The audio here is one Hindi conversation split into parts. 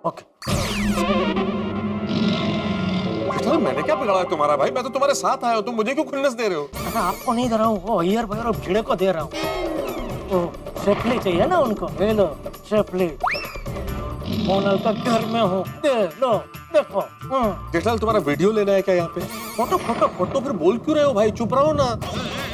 ओके। चल मैंने क्या बिगाड़ा है तुम्हारा भाई? मैं तो तुम्हारे साथ आया हूँ, तुम मुझे क्यों खुन्नस दे रहे हो? अरे आपको नहीं दे रहा हूँ, वो अय्यर भाई और भिड़े को दे रहा हूँ। तो शेफली चाहिए ना उनको, ले लो शेफली। मोनल का घर में हूँ, दे लो, देखो। जेठालाल तुम्हारा वीडियो लेना है क्या यहाँ पे? फोटो फोटो फोटो फिर बोल क्यों रहे हो भाई? चुप रहो ना।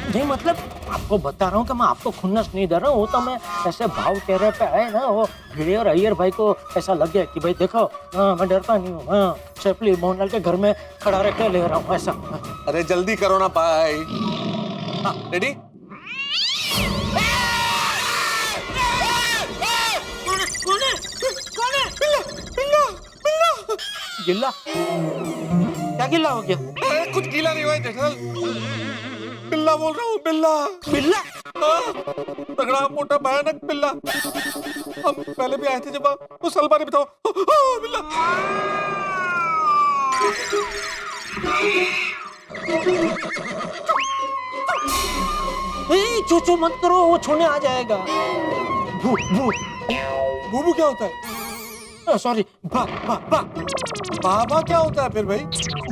नहीं मतलब आपको बता रहा हूँ कि मैं आपको खुन्नस नहीं दे रहा हूँ, वो तो मैं ऐसे भाव चेहरे पे आए ना, वो भिड़े और अय्यर भाई को ऐसा लगे कि भाई देखो, हाँ मैं डरता नहीं हूँ, हाँ शेफली मोहनलाल के घर में खड़ा रह के ले रहा हूँ ऐसा। अरे जल्दी करो ना भाई। हाँ रेडी? गिल्ला? क्या गिल्ला हो गया? कुछ गीला नहीं हुआ है जेठालाल, बिल्ला बोल रहा हूँ, बिल्ला। बिल्ला? तगड़ा मोटा भयानक बिल्ला। हम पहले भी आए थे जब उस अलमारी में था। बिल्ला। चू चू मत करो, वो छूने आ जाएगा। भू भू। बूबू क्या होता है? सॉरी, भा भा भा। बाबा क्या होता है फिर भाई?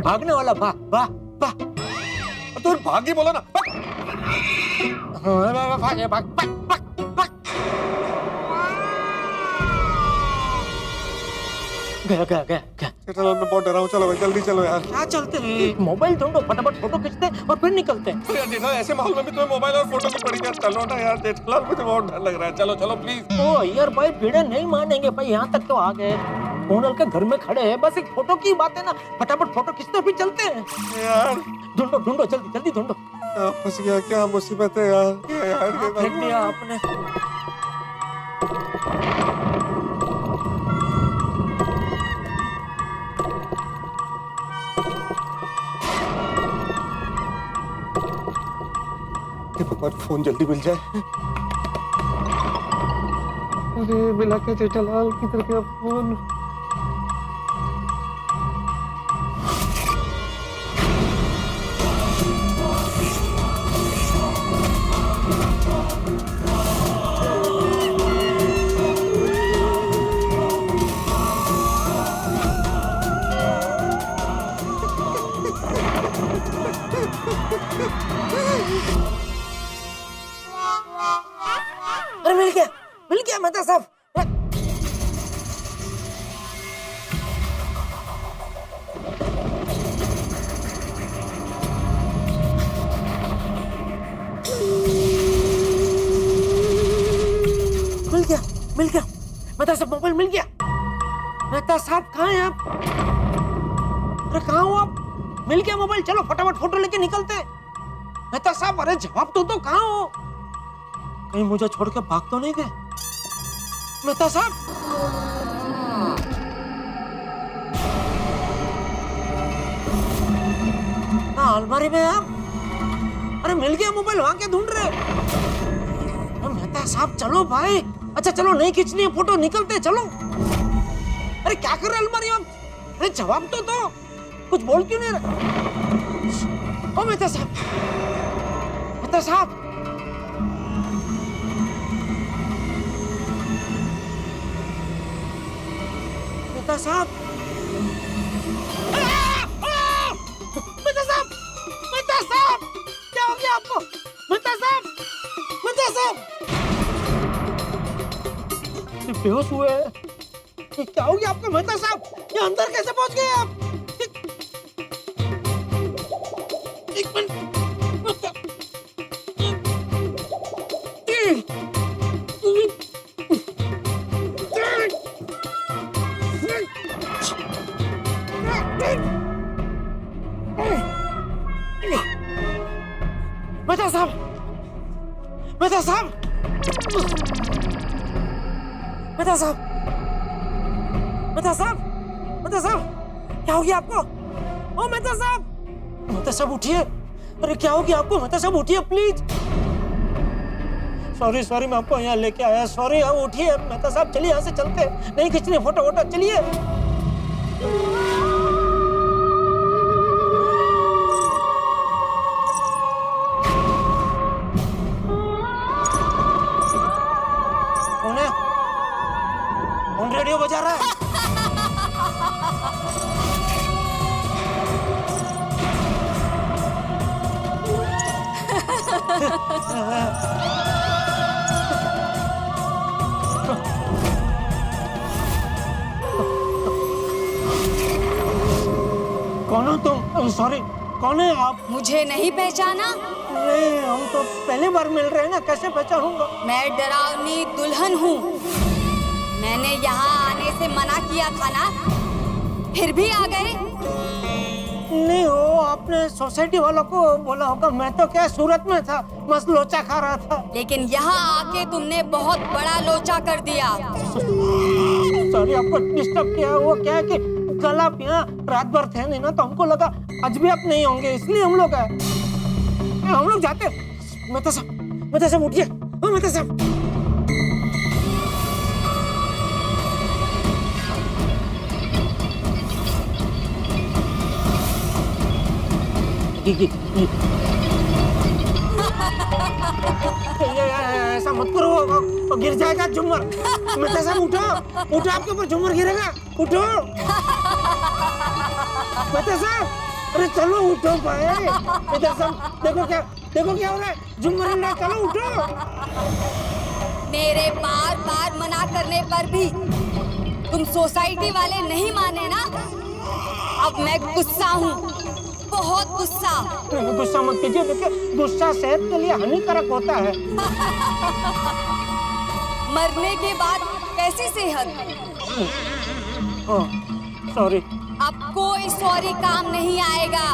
भागने वाला भा भा भा। तो भागी बोला ना। भाग भाग भाग भाग भाग। गया गया गया गया। जेठालाल मैं बहुत डरा हूँ, चलो भाई जल्दी चलो यार। क्या चलते हैं? मोबाइल ढूंढो, फटाफट फोटो खींचते और फिर निकलते हैं। अरे यार जेठालाल ऐसे माहौल में भी तुम्हें मोबाइल और फोटो की पड़ी यार। चलो ना यार जेठालाल, मुझे बहुत डर लग रहा है। चलो चलो प्लीज। ओ यार भाई, भीड़े नहीं मानेंगे भाई, यहाँ तक तो आ गए। मोनल के घर में खड़े हैं, बस एक फोटो की बात है ना, फटाफट फोटो खींचते फिर चलते हैं यार। ढूंढो ढूंढो, जल्दी जल्दी ढूंढो। फंस गया, क्या मुसीबत है यार। क्या यार ये फेंक दिया आपने। भगवान फोन जल्दी मिल जाए। अरे मिला क्या जेठालाल? किधर गया फोन? अरे मिल गया मेहता साहब। मिल गया मेहता साहब, मोबाइल मिल गया। मेहता साहब कहाँ हैं आप? अरे कहाँ हो आप? मिल गया मोबाइल, चलो फटाफट फोटो लेके निकलते हैं। मेहता साहब अरे जवाब तो कहाँ हो? कहीं मुझे छोड़ के भाग तो नहीं गए? मेहता साहब, हाँ अलमारी में आप? अरे मिल गया मोबाइल, वहां क्या ढूंढ रहे? मेहता साहब चलो भाई। अच्छा चलो, नहीं खींचनी है फोटो, निकलते चलो। अरे क्या कर रहे अलमारी में? अरे जवाब तो दो, कुछ बोल क्यों नहीं रहे? ओ मेहता साहब, मेहता साहब, मेहता साहब, मेहता साहब, मेहता साहब, क्या हो गया आपको? मेहता साहब, मेहता साहब, बेहोश हुए हैं। क्या हो गया आपको मेहता साहब? ये अंदर कैसे पहुंच गए आप? एक मिनट। मेहता साहब, मेहता साहब, मेहता साहब, मेहता साहब, मेहता साहब, क्या हो गया आपको? ओ मेहता साहब, मेहता साहब उठिए। अरे क्या हो गया आपको? मेहता साहब उठिए प्लीज। सॉरी सॉरी, मैं आपको यहाँ लेके आया, सॉरी। आप उठिए मेहता साहब, चलिए यहाँ से चलते, नहीं खींचनी फोटो वोटो, चलिए। कौन है? कौन रेडियो बजा रहा है? कौन हो तुम? सॉरी, कौन है आप? मुझे नहीं पहचाना? नहीं, हम तो पहली बार मिल रहे हैं ना, कैसे पहचानूंगा? मैं डरावनी दुल्हन हूँ। मैंने यहाँ आने से मना किया था ना, फिर भी आ गए। नहीं हो, आपने सोसाइटी वालों को बोला होगा। मैं तो क्या सूरत में था, मस्त लोचा खा रहा था। लेकिन यहाँ आके तुमने बहुत बड़ा लोचा कर दिया। सॉरी, आपको डिस्टर्ब किया। वो क्या है कि कल आप यहाँ रात भर थे नहीं ना, तो हमको लगा आज भी आप नहीं होंगे, इसलिए हम लोग आए। हम लोग जाते। मेहता साहब उठिए। मेहता साहब, ऐसा मत करो, गिर जाएगा झूमर। मेहता साहब उठो, आपके ऊपर झूमर गिरेगा। उठो मेहता साहब, अरे चलो उठो भाई। मेहता साहब देखो क्या हो रहा है, झूमर हिल रहा है, चलो उठो। मेरे बार बार मना करने पर भी तुम सोसाइटी वाले नहीं माने ना? अब मैं गुस्सा हूँ, बहुत गुस्सा। गुस्सा मत कीजिए, देखिए गुस्सा सेहत के लिए हानिकारक होता है। मरने के बाद कैसी सेहत? सॉरी। अब कोई सॉरी काम नहीं आएगा।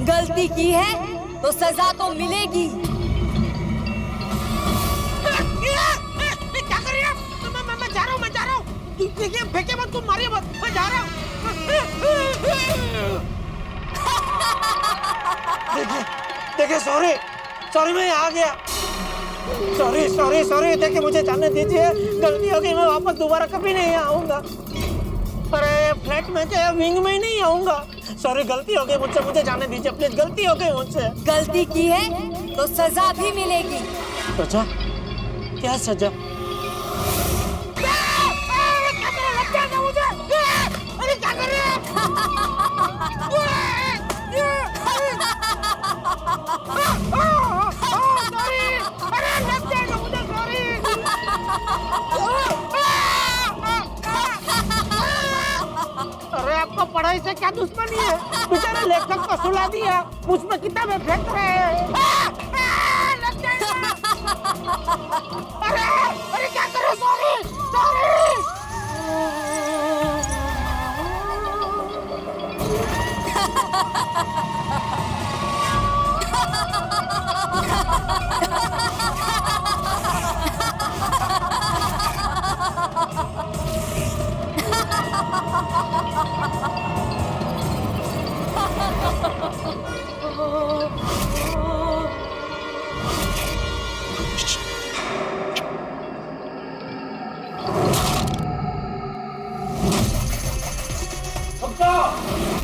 गलती की है तो सजा तो मिलेगी। क्या कर रही है? मैं जा रहा हूँ। देखिए फेंके मत, तुम मारिए मत, मैं जा रहा हूँ। देखिए सॉरी मैं आ गया। सॉरी देखिए मुझे जाने दीजिए, गलती हो गई। मैं वापस दोबारा कभी नहीं आऊंगा। अरे फ्लैट में क्या, विंग में ही नहीं आऊंगा। सॉरी, गलती हो गई मुझसे, मुझे जाने दीजिए प्लीज। गलती हो गई मुझसे। गलती की है तो सजा भी मिलेगी। सजा? क्या सजा? अरे क्या कर रहे हैं? अरे आपको पढ़ाई से क्या दुश्मनी है? बेचारे लेखक को सुला दिया, मुझ में किताबें फेंक रहे हैं। अरे क्या करो? सॉरी।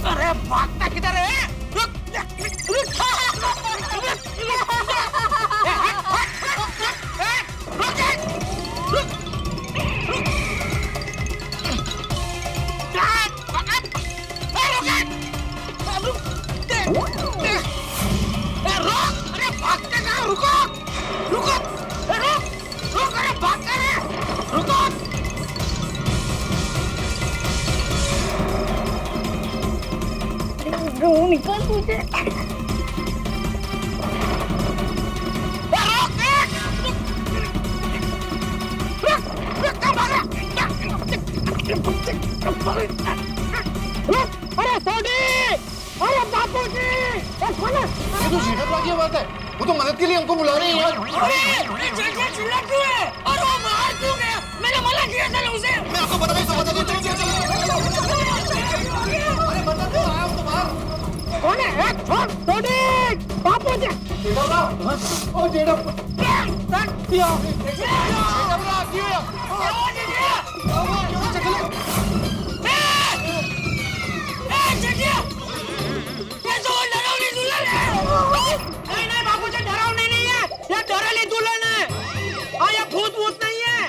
अरे भागता किधर है? निकल मुझे। अरे सोडी! अरे बापूजी! ये तो शेखर की बात है। वो तो मदद के लिए हमको बुला रही है। अरे चिल्ला क्यों है? और वो बाहर क्यों गया? मैंने मना किया था ना उसे। मैं आपको बता अरे बता दो, आया हूं तो बाहर। कौन है? छोड़ सोडी! बापूजी! ओ जेड़ा नहीं बापूजी, डरावनी नहीं है, ये डरावनी दुल्हन है। हाँ, ये भूत नहीं है।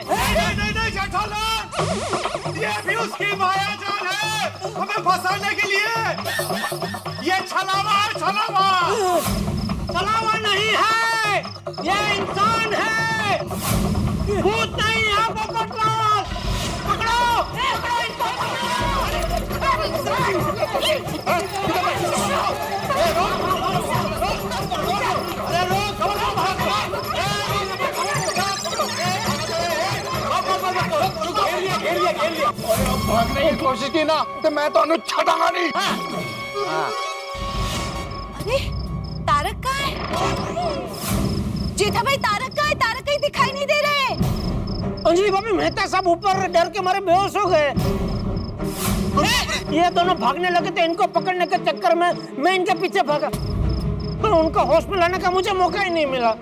नहीं जेठालाल, ये भी उसकी मायाजाल है हमें फंसाने के लिए। ये छलावा है, छलावा छलावा नहीं है, भागने की कोशिश की ना तो मैं तो छटांगा नहीं। अरे तारक कहाँ है? जेठा भाई तारक कहाँ है? तारक कहीं दिखाई नहीं दे रहे। अंजलि भाभी मेहता साहब ऊपर डर के मारे बेहोश हो गए। ये दोनों भागने लगे थे, इनको पकड़ने के चक्कर में मैं इनके पीछे भागा, पर उनको होश में लाने का मुझे मौका ही नहीं मिला।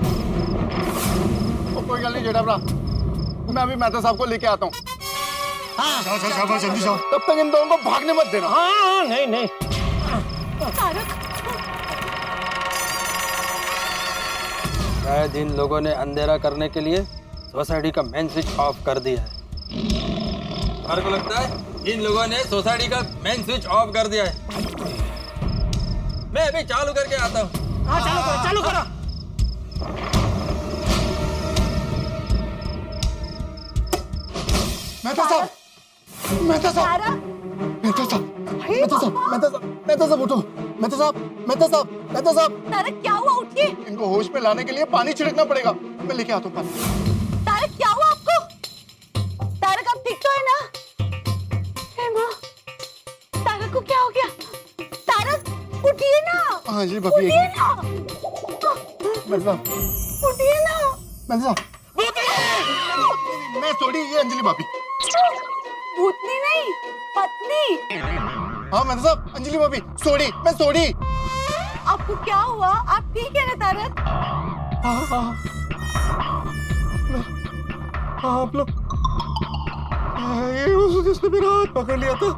कोई गल नहीं जेठा भरा, मैं अभी मेहता साहब को लेके आता हूँ। शाबाश जल्दी जाओ। तब तक इन दोनों को भागने मत देना। हाँ नहीं नहीं। तारक शायद इन लोगों ने अंधेरा करने के लिए सोसाइटी का मेन स्विच ऑफ कर दिया है। मेरे को लगता है इन लोगों ने सोसाइटी का मेन स्विच ऑफ कर दिया है। मैं अभी चालू करके आता हूँ। हाँ चालू करो, चालू करो। मेहता साहब, मेहता साहब, मेहता साहब, मेहता साहब, मेहता साहब, मेहता साहब उठो। मेहता साहब, मेहता साहब, मेहता साहब। तारक क्या हुआ? उठिए। इनको होश में लाने के लिए पानी छिड़कना पड़ेगा। मैं लेके आता हूँ पानी। तारक क्या हुआ आपको? तारक आप ठीक तो है ना? हे माँ, तारक को क्या हो गया? तारक उठिए ना। हाँ जी भाभी। उठिए ना। मेहता साहब, उठिए ना। मेहता साहब। मैं सॉरी, ये अंजलि भाभी। भूतनी नहीं, पत्नी। हाँ मेहता साहब, अंजलि भाभी, सॉरी, मैं सॉरी। आपको क्या हुआ? आप ठीक है ना तारक? हाँ आप लोग, ये उस जिसने मेरा हाथ पकड़ लिया था,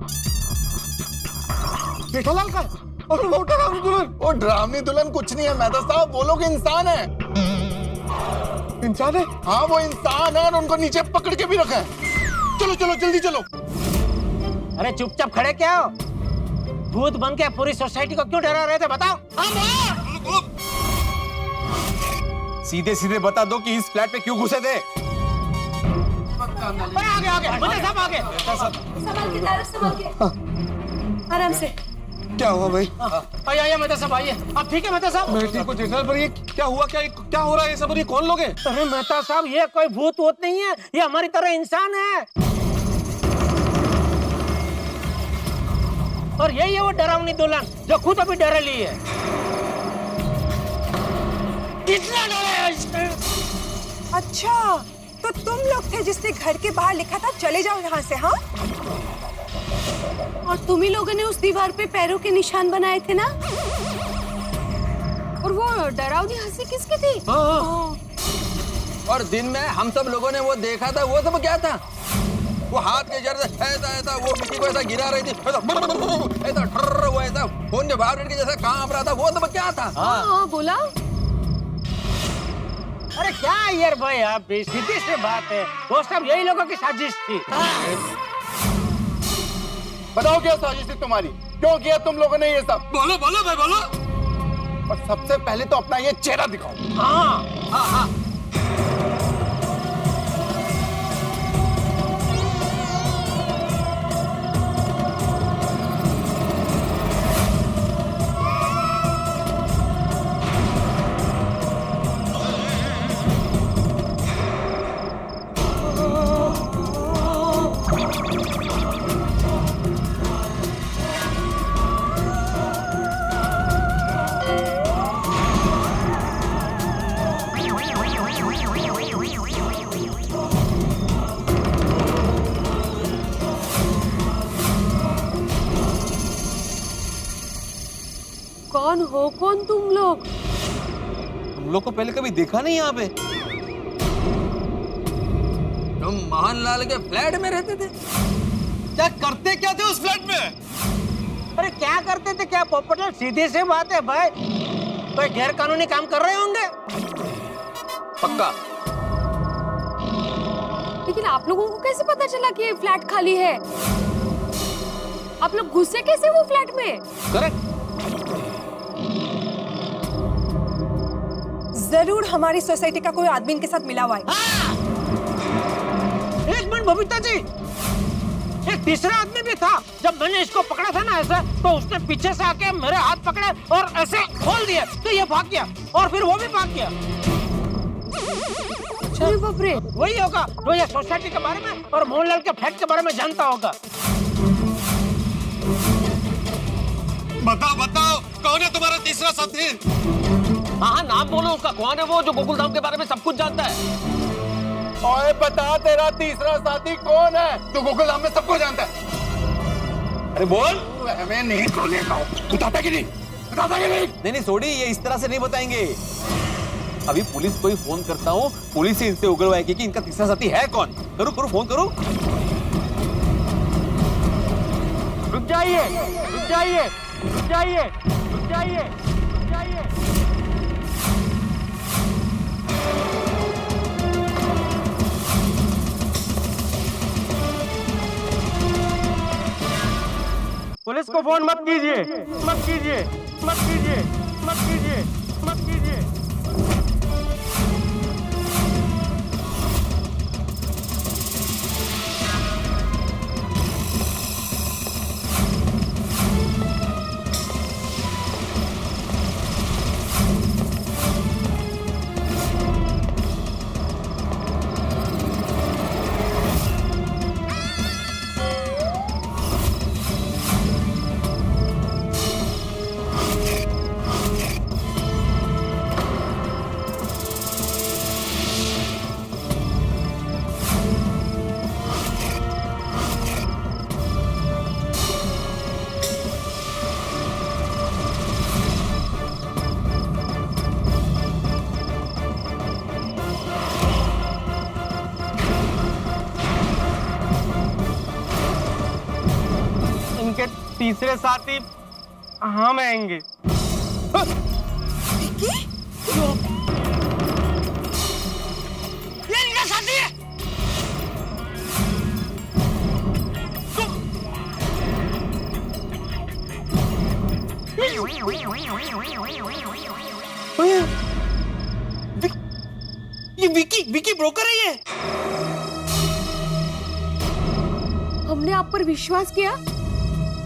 जेठालाल का और वो डरावनी दुल्हन। वो डरावनी दुल्हन कुछ नहीं है मेहता साहब, वो लोग इंसान है। इंसान है? हाँ वो इंसान है और उनको नीचे पकड़ के भी रखा है। चलो चलो जल्दी चलो। अरे चुपचाप खड़े क्या हो? भूत बन के पूरी सोसाइटी को क्यों डरा रहे थे बताओ? सीधे सीधे बता दो कि इस फ्लैट में क्यों घुसे थे। आगे आगे, मेहता साहब आगे। संभाल के तारक, संभाल के। आराम से। क्या हुआ भाई? आइए मेहता साहब आइए। आप ठीक है मेहता साहब? मैं ठीक हूँ जेठालाल, पर ये क्या हुआ? क्या हो रहा है ये सब? और ये कौन लोग हैं? अरे मेहता साहब ये कोई भूत वूत नहीं है, ये हमारी तरह इंसान है। और यही है वो डरावनी दुल्हन जो खुद अभी डरेली है। कितना डरे है इससे? अच्छा, तो तुम लोग थे जिसने घर के बाहर लिखा था चले जाओ यहाँ से, हाँ? और तुम ही लोगों ने उस दीवार पे पैरों के निशान बनाए थे ना? और वो डरावनी हंसी किसकी थी? और दिन में हम सब लोगों ने वो देखा था, वो सब क्या था? वो हाथ के जरिए ऐसा वो मिट्टी को ऐसा गिरा रही थी, ऐसा ठर्र, वो ऐसा फोन के वाइब्रेट के जैसा कांप रहा था, वो सब क्या था? हाँ बोला। अरे क्या यार भाई, आप सीधी सी बात है, वो सब यही लोगों की साजिश थी। बताओ क्या साजिश थी तुम्हारी? क्यों किया तुम लोगों ने ये सब? बोलो बोलो भाई बोलो। और सबसे पहले तो अपना ये चेहरा दिखाओ। हाँ हाँ हाँ। कौन हो? कौन तुम लोग? हम लोग को पहले कभी देखा नहीं यहाँ पे। तुम मोहनलाल के फ्लैट में रहते थे? क्या करते क्या थे उस फ्लैट में? अरे क्या करते थे क्या पोपटलाल? सीधी सी बात है भाई, कोई गैर कानूनी काम कर रहे होंगे। पक्का। लेकिन आप लोगों को कैसे पता चला कि ये फ्लैट खाली है? आप लोग घुसे कैसे वो फ्लैट में? करेक्ट। जरूर हमारी सोसाइटी का कोई आदमी इनके साथ मिला हुआ है। एक मिनट बबीता जी, एक तीसरा आदमी भी था। जब मैंने इसको पकड़ा था ना ऐसे, तो उसने पीछे से आके मेरे हाथ पकड़े और ऐसे खोल दिए, तो ये भाग गया और फिर वो भी भाग गया। अरे बाप रे। वही होगा जो ये सोसाइटी के बारे में और मोहनलाल के फ्लैट के बारे में जानता होगा। बताओ बताओ, कौन है तुम्हारा तीसरा साथी? हाँ नाम बोलो उसका, कौन है वो जो गोकुलधाम के बारे में सब कुछ जानता है? ओए बता, तेरा तीसरा साथी कौन है जो गोकुलधाम में सबको जानता है? अरे बोल। मैं नहीं खोलेगा, बताता कि नहीं? बताता कि नहीं? नहीं सोडी, ये इस तरह से नहीं बताएंगे। अभी पुलिस को ही फोन करता हूँ, पुलिस ही इनसे उगलवाएगी कि इनका तीसरा साथी है कौन। करो करो फोन करो। रुक जाइए, रुक जाइए, रुक जाइए, रुक जाइए, रुक जाइए। पुलिस को फोन मत कीजिए, मत कीजिए, मत कीजिए, मत कीजिए, मत कीजिए। इनके तीसरे साथी हम आएंगे। ये इनका साथी है। ये विकी ब्रोकर है ये। हमने आप पर विश्वास किया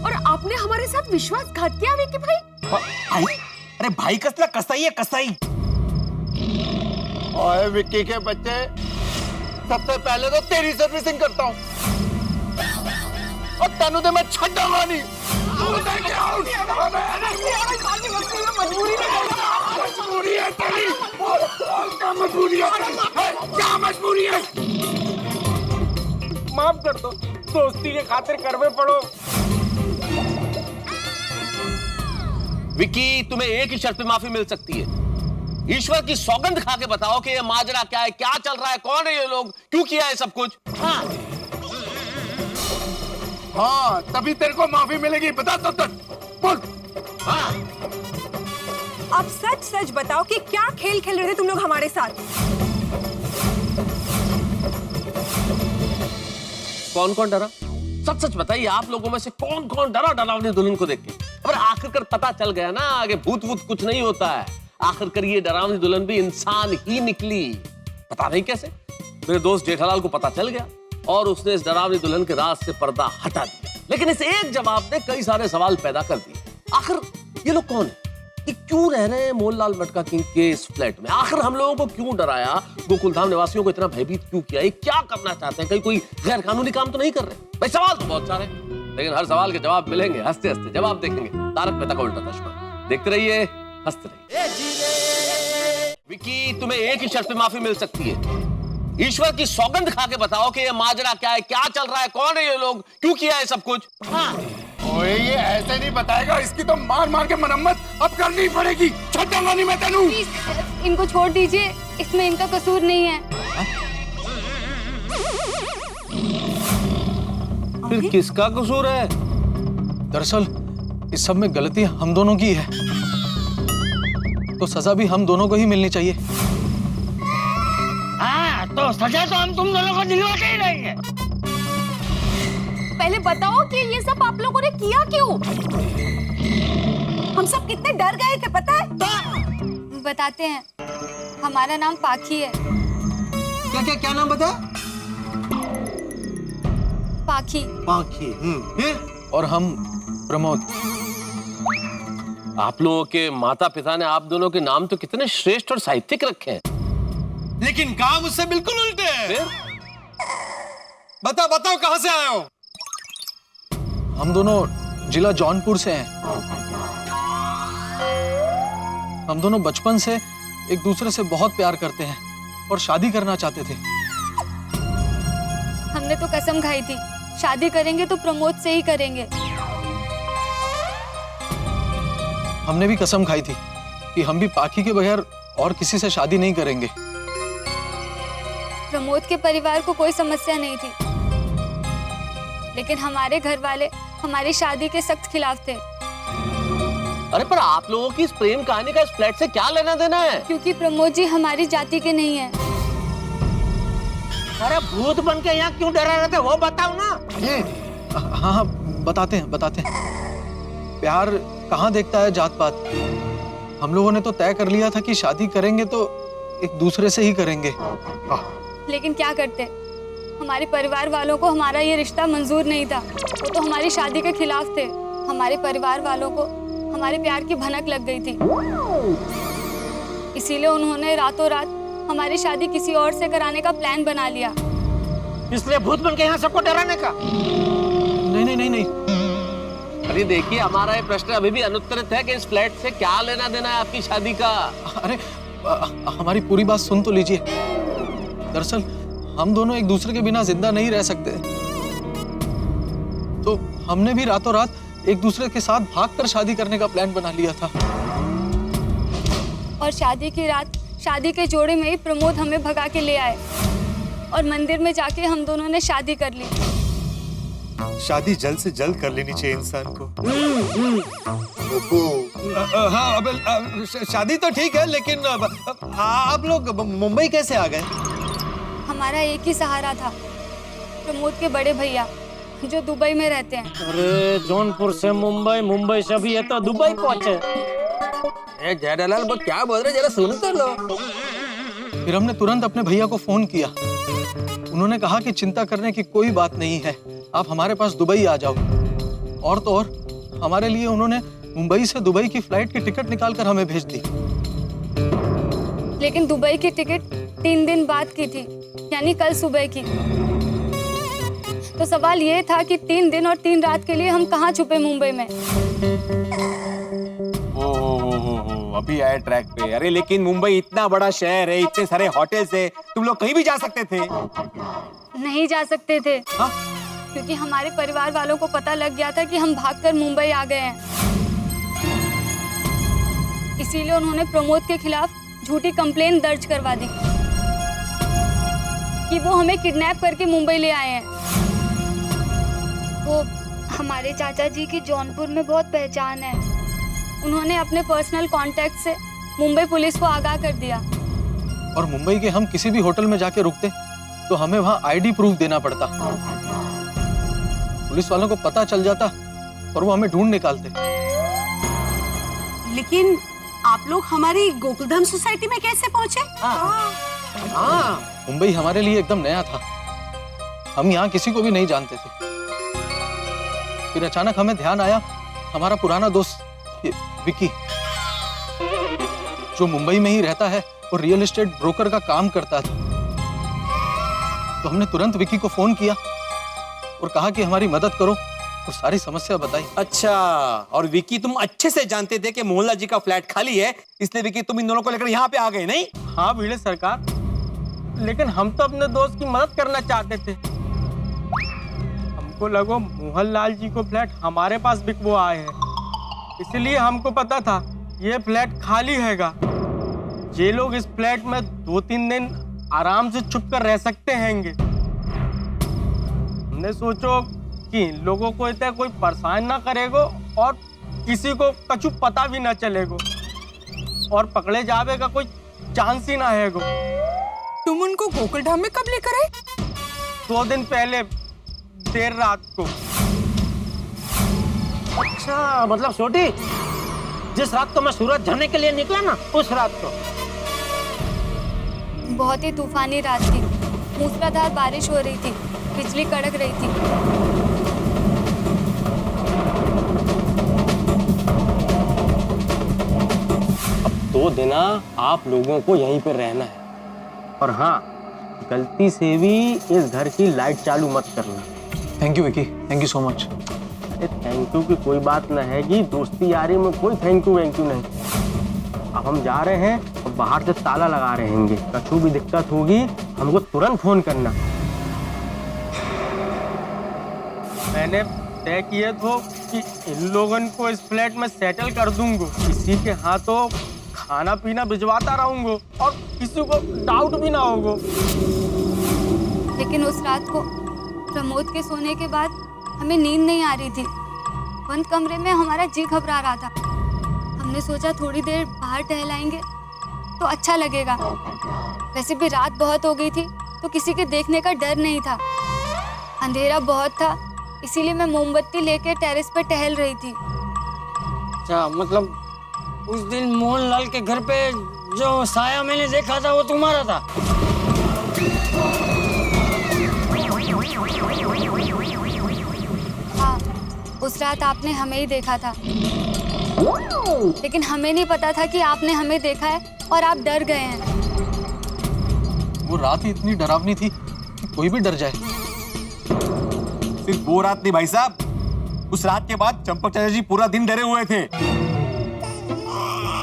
और आपने हमारे साथ विश्वासघात किया विकी भाई। भाई, अरे भाई कसला कसाई है कसाई। ओए विक्की के बच्चे, सबसे पहले तो तेरी सर्विसिंग करता हूँ और तेनू तो मैं छड्डांगा नहीं। मजबूरी है तेरी, क्या मजबूरी है? क्या मजबूरी है? माफ कर दो, दोस्ती के खातिर करवे पड़ो। विकी, तुम्हें एक ही शर्त पे माफी मिल सकती है। ईश्वर की सौगंध खा के बताओ कि ये माजरा क्या है, क्या चल रहा है, कौन है ये लोग, क्यों किया है सब कुछ। हाँ, तभी तेरे को माफी मिलेगी। बता तब बोल। हाँ, अब सच सच बताओ कि क्या खेल खेल रहे थे तुम लोग हमारे साथ? कौन कौन डरा? सच सच बताइए, आप लोगों में से कौन कौन डरा डरावनी दुल्हन को देख के? और आखिरकार पता चल गया ना, आगे भूत वूत कुछ नहीं होता है। आखिरकार ये डरावनी दुल्हन भी इंसान ही निकली। पता नहीं कैसे मेरे दोस्त जेठालाल को पता चल गया और उसने इस डरावनी दुल्हन के राज से पर्दा हटा दिया। लेकिन इस एक जवाब ने कई सारे सवाल पैदा कर दिए। आखिर ये लोग कौन है? ये क्यों रह रहे हैं मोहनलाल मटका किंग के इस फ्लैट में? आखिर हम लोगों को क्यों डराया? गोकुलधाम निवासियों को इतना भयभीत क्यों किया? ये क्या करना चाहते हैं? कहीं कोई गैर कानूनी काम तो नहीं कर रहे? भाई सवाल तो बहुत सारे, लेकिन हर सवाल के जवाब मिलेंगे हंसते हंसते जवाब देखेंगे। तारक मेहता का उल्टा चश्मा देखते रहिए, हंसते रहिए। विकी, तुम्हें एक ही शर्त पे माफी मिल सकती है। ईश्वर की सौगंध खा के बताओ कि ये माजरा क्या है, क्या चल रहा है, कौन है ये लोग, क्यों किया है सब कुछ। हाँ। ओए ये ऐसे नहीं बताएगा, इसकी तो मार मार के मरम्मत अब करनी पड़ेगी। छड्डांगा नहीं मैं तेनू। प्लीज इनको छोड़ दीजिए, इसमें इनका कसूर नहीं है। फिर किसका कसूर है? दरअसल इस सब में गलती हम दोनों की है, तो सजा भी हम दोनों को ही मिलनी चाहिए। हाँ, तो सजा तो हम तुम दोनों को दिलवा के ही रहेंगे। पहले बताओ कि ये सब आप लोगों ने किया क्यों? हम सब कितने डर गए थे पता है? बताते हैं, हमारा नाम पाखी है। क्या क्या क्या नाम बता? पाखी। पाखी। फिर? और हम प्रमोद। आप लोगों के माता पिता ने आप दोनों के नाम तो कितने श्रेष्ठ और साहित्यिक रखे हैं, लेकिन काम उससे बिल्कुल उल्टे है। फिर? बताओ बताओ, कहां से आए हो? हम दोनों जिला जौनपुर से हैं। हम दोनों बचपन से एक दूसरे से बहुत प्यार करते हैं और शादी करना चाहते थे। हमने तो कसम खाई थी, शादी करेंगे तो प्रमोद से ही करेंगे। हमने भी कसम खाई थी कि हम भी पाखी के बगैर और किसी से शादी नहीं करेंगे। प्रमोद के परिवार को कोई समस्या नहीं थी, लेकिन हमारे घर वाले हमारी शादी के सख्त खिलाफ थे। अरे पर आप लोगों की इस प्रेम कहानी का इस फ्लैट से क्या लेना देना है? क्योंकि प्रमोद जी हमारी जाति के नहीं है। अरे भूत बन के यहाँ क्यों डरा रहे थे वो बताओ ना। हाँ हाँ बताते हैं। प्यार कहाँ देखता है जात पात। हम लोगों ने तो तय कर लिया था कि शादी करेंगे तो एक दूसरे से ही करेंगे। लेकिन क्या करते, हमारे परिवार वालों को हमारा ये रिश्ता मंजूर नहीं था। वो तो हमारी शादी के खिलाफ थे। हमारे परिवार वालों को हमारे प्यार की भनक लग गई थी, इसीलिए उन्होंने रातों रात हमारी शादी किसी और से कराने का प्लान बना लिया। इसलिए भूत बन के यहाँ सबको डराने का? नहीं। अरे देखिए, हमारा ये प्रश्न अभी भी अनुत्तरित है कि इस फ्लैट से क्या लेना देना है आपकी शादी का। अरे हमारी पूरी बात सुन तो लीजिए। दरअसल हम दोनों एक दूसरे के बिना जिंदा नहीं रह सकते, तो हमने भी रातों रात एक दूसरे के साथ भागकर शादी करने का प्लान बना लिया था। और शादी की रात शादी के जोड़े में ही प्रमोद हमें भगा के ले आए और मंदिर में जाके हम दोनों ने शादी कर ली। शादी जल्द से जल्द कर लेनी चाहिए इंसान को। हाँ अब शादी तो ठीक है, लेकिन आप लोग मुंबई कैसे आ गए? हमारा एक ही सहारा था, प्रमोद के बड़े भैया जो दुबई में रहते हैं। अरे जौनपुर से मुंबई, मुंबई से भी है तो दुबई पहुंचे। जयलाल वो क्या बोल रहे, जरा सुन तो लो। फिर हमने तुरंत अपने भैया को फोन किया। उन्होंने कहा कि चिंता करने की कोई बात नहीं है, आप हमारे पास दुबई आ जाओ। और तो और हमारे लिए उन्होंने मुंबई से दुबई की फ्लाइट की टिकट निकालकर हमें भेज दी। लेकिन दुबई की टिकट 3 दिन बाद की थी, यानी कल सुबह की। तो सवाल ये था कि 3 दिन और 3 रात के लिए हम कहाँ छुपे मुंबई में। अभी आए ट्रैक पे। अरे लेकिन मुंबई इतना बड़ा शहर है, इतने सारे होटल्स है, तुम लोग कहीं भी जा सकते थे। नहीं जा सकते थे। हाँ? क्योंकि हमारे परिवार वालों को पता लग गया था कि हम भागकर मुंबई आ गए हैं। इसीलिए उन्होंने प्रमोद के खिलाफ झूठी कंप्लेन दर्ज करवा दी कि वो हमें किडनैप करके मुंबई ले आए हैं। वो हमारे चाचा जी की जौनपुर में बहुत पहचान है। उन्होंने अपने पर्सनल कांटेक्ट से मुंबई पुलिस को आगाह कर दिया। और मुंबई के हम किसी भी होटल में जाके रुकते तो हमें वहाँ आईडी प्रूफ देना पड़ता। पुलिस वालों को पता चल जाता और वो हमें ढूंढ निकालते। लेकिन आप लोग हमारी गोकुलधाम सोसाइटी में कैसे पहुंचे? मुंबई हमारे लिए एकदम नया था, हम यहाँ किसी को भी नहीं जानते थे। फिर अचानक हमें ध्यान आया, हमारा पुराना दोस्त विकी जो मुंबई में ही रहता है और रियल एस्टेट ब्रोकर का काम करता था, तो हमने तुरंत विकी को फोन किया और कहा कि हमारी मदद करो और सारी समस्या बताई। अच्छा, और विकी तुम अच्छे से जानते थे कि मोहल्ला जी का फ्लैट खाली है, इसलिए विकी तुम इन दोनों को लेकर यहाँ पे आ गए, नहीं? हाँ भिड़े सरकार, लेकिन हम तो अपने दोस्त की मदद करना चाहते थे। हमको लगो मोहनलाल जी को फ्लैट हमारे पास बिकवा आए हैं, इसलिए हमको पता था ये फ्लैट खाली हैगा। ये लोग इस फ्लैट में 2-3 दिन आराम से छुप कर रह सकते हैंगे। हमने सोचो कि इन लोगों को इतना कोई परेशान ना करेगो और किसी को कछु पता भी ना चलेगो और पकड़े जावे का कोई चांस ही ना हैगो। तुम उनको गोकुलधाम में कब लेकर आए? 2 दिन पहले देर रात को। अच्छा, मतलब छोटी, जिस रात को मैं सूरज झरने के लिए निकला ना, उस रात को। बहुत ही तूफानी रात थी, मूसलाधार बारिश हो रही थी, बिजली कड़क रही थी। अब 2 दिन आप लोगों को यहीं पे रहना है, और हाँ, गलती से भी इस घर की लाइट चालू मत करना। Thank you Vicky, thank you so much. Thank you की कोई बात न है कि दोस्ती यारी में कोई थैंक यू नहीं। अब हम जा रहे हैं और बाहर से ताला लगा रहेंगे। कछु भी दिक्कत होगी हमको तुरंत फोन करना। मैंने तय किए तो कि इन लोगों को इस फ्लैट में सेटल कर दूंगा। किसी के हाथों खाना पीना भिजवाता रहूंगा और किसी को डाउट भी ना होगा। लेकिन उस रात को प्रमोद के सोने के बाद हमें नींद नहीं आ रही थी। बंद कमरे में हमारा जी घबरा रहा था। हमने सोचा थोड़ी देर बाहर टहलाएंगे तो अच्छा लगेगा। वैसे भी रात बहुत हो गई थी तो किसी के देखने का डर नहीं था। अंधेरा बहुत था, इसीलिए मैं मोमबत्ती लेके टेरेस पे टहल रही थी। अच्छा, मतलब उस दिन मोहनलाल के घर पे जो साया मैंने देखा था वो तुम्हारा था? हाँ, उस रात आपने हमें ही देखा था, लेकिन हमें नहीं पता था कि आपने हमें देखा है और आप डर गए हैं। वो रात ही इतनी डरावनी थी कि कोई भी डर जाए। सिर्फ वो रात नहीं भाई साहब, उस रात के बाद चंपक चाचा जी पूरा दिन डरे हुए थे।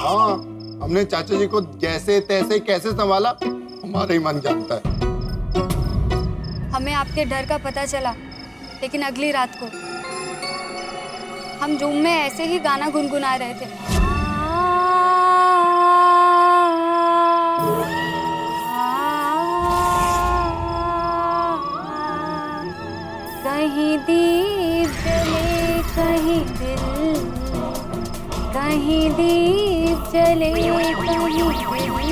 हाँ, हमने चाचा जी को जैसे तैसे कैसे संभाला हमारा ही मन जानता है। हमें आपके डर का पता चला, लेकिन अगली रात को हम रूम में ऐसे ही गाना गुनगुना रहे थे। कहीं दीप जले कहीं दिल, कहीं दीप जले कहीं दिल,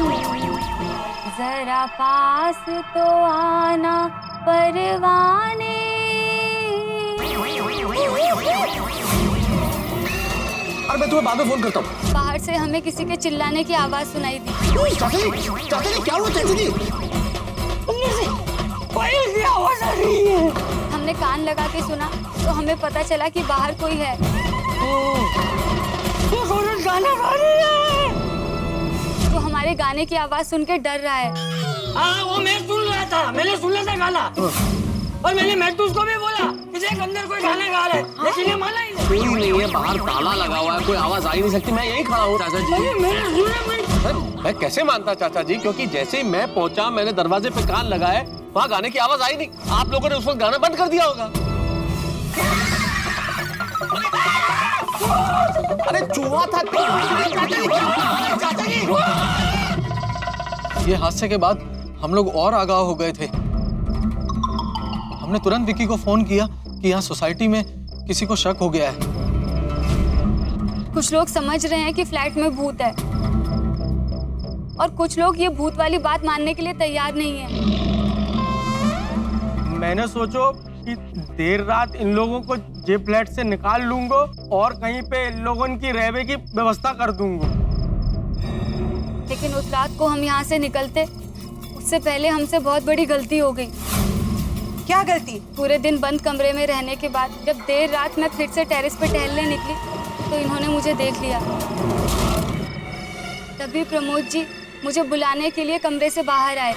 जरा पास तो आना परवाने। और मैं तुम्हें बाद में फोन करता हूँ। बाहर से हमें किसी के चिल्लाने की आवाज सुनाई दी। चाचा जी क्या हुआ चाचा जी? की आवाज आ रही है। हमने कान लगा के सुना तो हमें पता चला कि बाहर कोई है। वो औरत गाना गा रही है। तो हमारे गाने की आवाज सुन के डर रहा है। हाँ, वो मैं सुन रहा था, मैंने सुना था गाना और मैंने महतूस को भी बोला कि देख अंदर कोई गाना गा रहा है, लेकिन ये माना ही नहीं। कोई नहीं है, बाहर ताला लगा हुआ है, कोई आवाज आ ही नहीं सकती। मैं यहीं खड़ा हूँ चाचा जी। मैंने सुना। मैं कैसे मानता चाचा जी, क्योंकि जैसे ही मैं पहुंचा मैंने दरवाजे पे कान लगाए, वहाँ गाने की आवाज आई नहीं। आप लोगों ने उस वक्त गाना बंद कर दिया होगा। अरे चूहा था। चाचा जी ये हादसे के बाद हम लोग और आगाह हो गए थे। हमने तुरंत विकी को फोन किया कि यहाँ सोसाइटी में किसी को शक हो गया है। कुछ लोग समझ रहे हैं कि फ्लैट में भूत है और कुछ लोग ये भूत वाली बात मानने के लिए तैयार नहीं है। मैंने सोचो कि देर रात इन लोगों को जे फ्लैट से निकाल लूंगा और कहीं पे इन लोगों की रहने की व्यवस्था कर दूंगा। लेकिन उस रात को हम यहाँ से निकलते उससे पहले हमसे बहुत बड़ी गलती हो गई। क्या गलती? पूरे दिन बंद कमरे में रहने के बाद जब देर रात मैं फिर से टेरेस पे टहलने निकली तो इन्होंने मुझे देख लिया। तभी प्रमोद जी मुझे बुलाने के लिए कमरे से बाहर आए।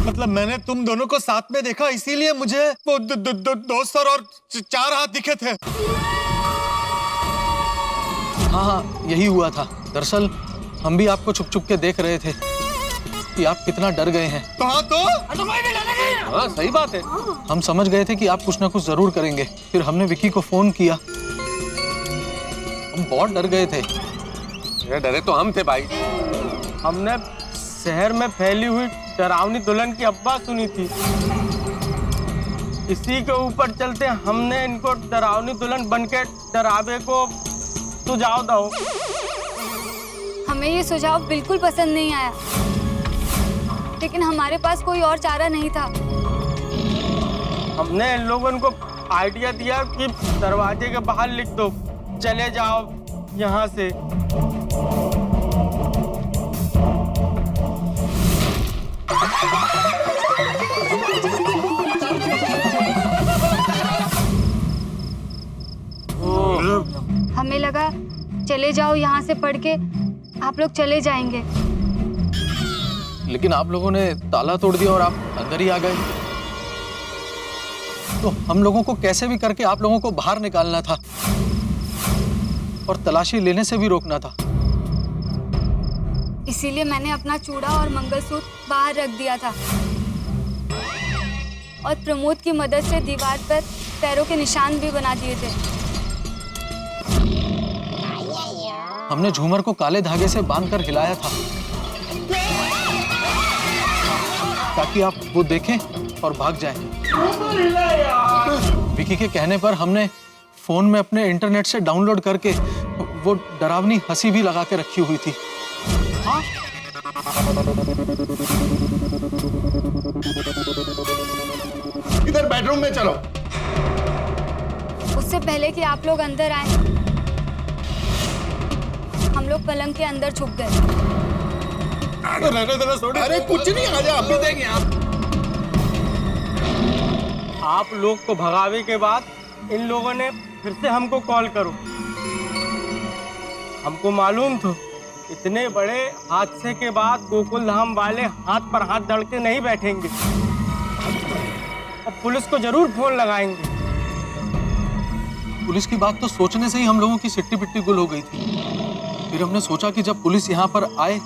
मतलब मैंने तुम दोनों को साथ में देखा, इसीलिए मुझे वो दो सर और 4 हाथ दिखे थे। हाँ, यही हुआ था। दरअसल हम भी आपको छुप छुप के देख रहे थे कि आप कितना डर गए हैं। हाँ तो हाँ, सही बात है। हम समझ गए थे कि आप कुछ ना कुछ जरूर करेंगे। फिर हमने विकी को फोन किया। हम बहुत डर गए थे। डरे तो हम थे भाई। हमने शहर में फैली हुई डरावनी दुल्हन की अफवाह सुनी थी। इसी के ऊपर चलते हमने इनको डरावनी दुल्हन बनके डरावे को सुझाव दो। हमें ये सुझाव बिल्कुल पसंद नहीं आया, लेकिन हमारे पास कोई और चारा नहीं था। हमने इन लोगों को आइडिया दिया कि दरवाजे के बाहर लिख दो, चले जाओ यहाँ से। हमें लगा चले जाओ यहाँ से पढ़ के आप लोग चले जाएंगे। लेकिन आप लोगों ने ताला तोड़ दिया और आप अंदर ही आ गए। तो हम लोगों को कैसे भी करके आप लोगों को बाहर निकालना था। और तलाशी लेने से भी रोकना था। इसीलिए मैंने अपना चूड़ा और मंगलसूत्र बाहर रख दिया था और प्रमोद की मदद से दीवार पर पैरों के निशान भी बना दिए थे। हमने झूमर को काले धागे से बांधकर हिलाया था ताकि आप वो देखें और भाग जाएं। विकी के कहने पर हमने फोन में अपने इंटरनेट से डाउनलोड करके वो डरावनी हंसी भी लगा के रखी हुई थी। हाँ? इधर बेडरूम में चलो। उससे पहले कि आप लोग अंदर आए, हम लोग पलंग के अंदर छुप गए। अरे कुछ नहीं, आजा अभी देंगे आप लोग को भगावे के बाद इन लोगों ने फिर से हमको कॉल करो। हमको मालूम था इतने बड़े हादसे के बाद गोकुल धाम वाले हाथ पर हाथ धड़ के नहीं बैठेंगे और पुलिस को जरूर फोन लगाएंगे। पुलिस की बात तो सोचने से ही हम लोगों की सिट्टी पिट्टी गुल हो गई थी। फिर हमने सोचा कि जब पुलिस यहाँ पर आए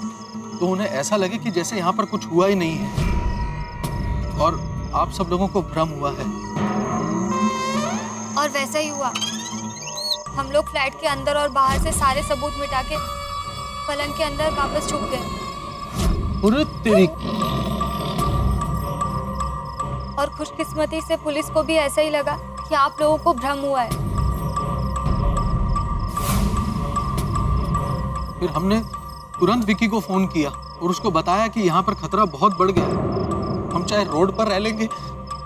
तो उन्हें ऐसा लगे कि जैसे यहाँ पर कुछ हुआ ही नहीं है और आप सब लोगों को भ्रम हुआ है। और वैसा ही हुआ। हम लोग फ्लैट के अंदर और बाहर से सारे सबूत मिटा के पलंग के अंदर वापस छुप गए। और खुशकिस्मती से पुलिस को भी ऐसा ही लगा कि आप लोगों को भ्रम हुआ है। फिर हमने तुरंत विकी को फोन किया और उसको बताया कि यहाँ पर खतरा बहुत बढ़ गया। हम चाहे रोड पर रह लेंगे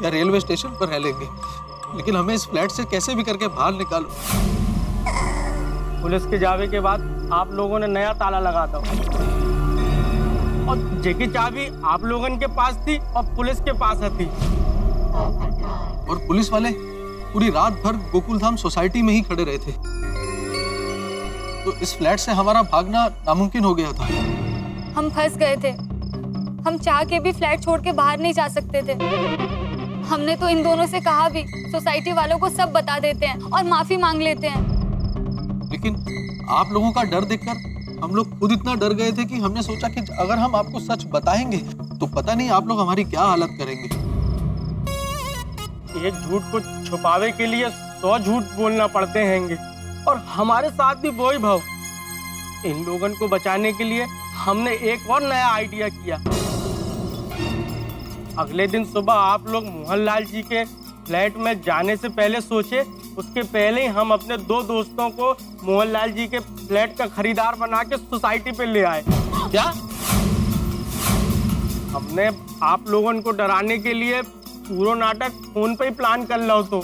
या रेलवे स्टेशन पर रह लेंगे, लेकिन हमें इस फ्लैट से कैसे भी करके बाहर निकालो। पुलिस के जावे के बाद आप लोगों ने नया ताला लगा था और जेकी चाबी आप लोगों के पास थी और पुलिस के पास थी। और पुलिस वाले पूरी रात भर गोकुलधाम सोसाइटी में ही खड़े रहे थे, तो इस फ्लैट से हमारा भागना नामुमकिन हो गया था। हम फंस गए थे। हम चाह के भी फ्लैट छोड़ के बाहर नहीं जा सकते थे। हमने तो इन दोनों से कहा भी सोसाइटी वालों को सब बता देते हैं और माफी मांग लेते हैं। लेकिन आप लोगों का डर देखकर हम लोग खुद इतना डर गए थे कि हमने सोचा कि अगर हम आपको सच बताएंगे तो पता नहीं आप लोग हमारी क्या हालत करेंगे। एक झूठ को छुपावे के लिए 100 झूठ बोलना पड़ते हैंगे और हमारे साथ भी वही भाव। इन लोगों को बचाने के लिए हमने एक और नया आइडिया किया। अगले दिन सुबह आप लोग मोहनलाल जी के फ्लैट में जाने से पहले सोचे, उसके पहले ही हम अपने 2 दोस्तों को मोहनलाल जी के फ्लैट का खरीदार बना के सोसाइटी पे ले आए। क्या? हमने आप लोगों को डराने के लिए पूरा नाटक फोन पे ही प्लान कर लो। तो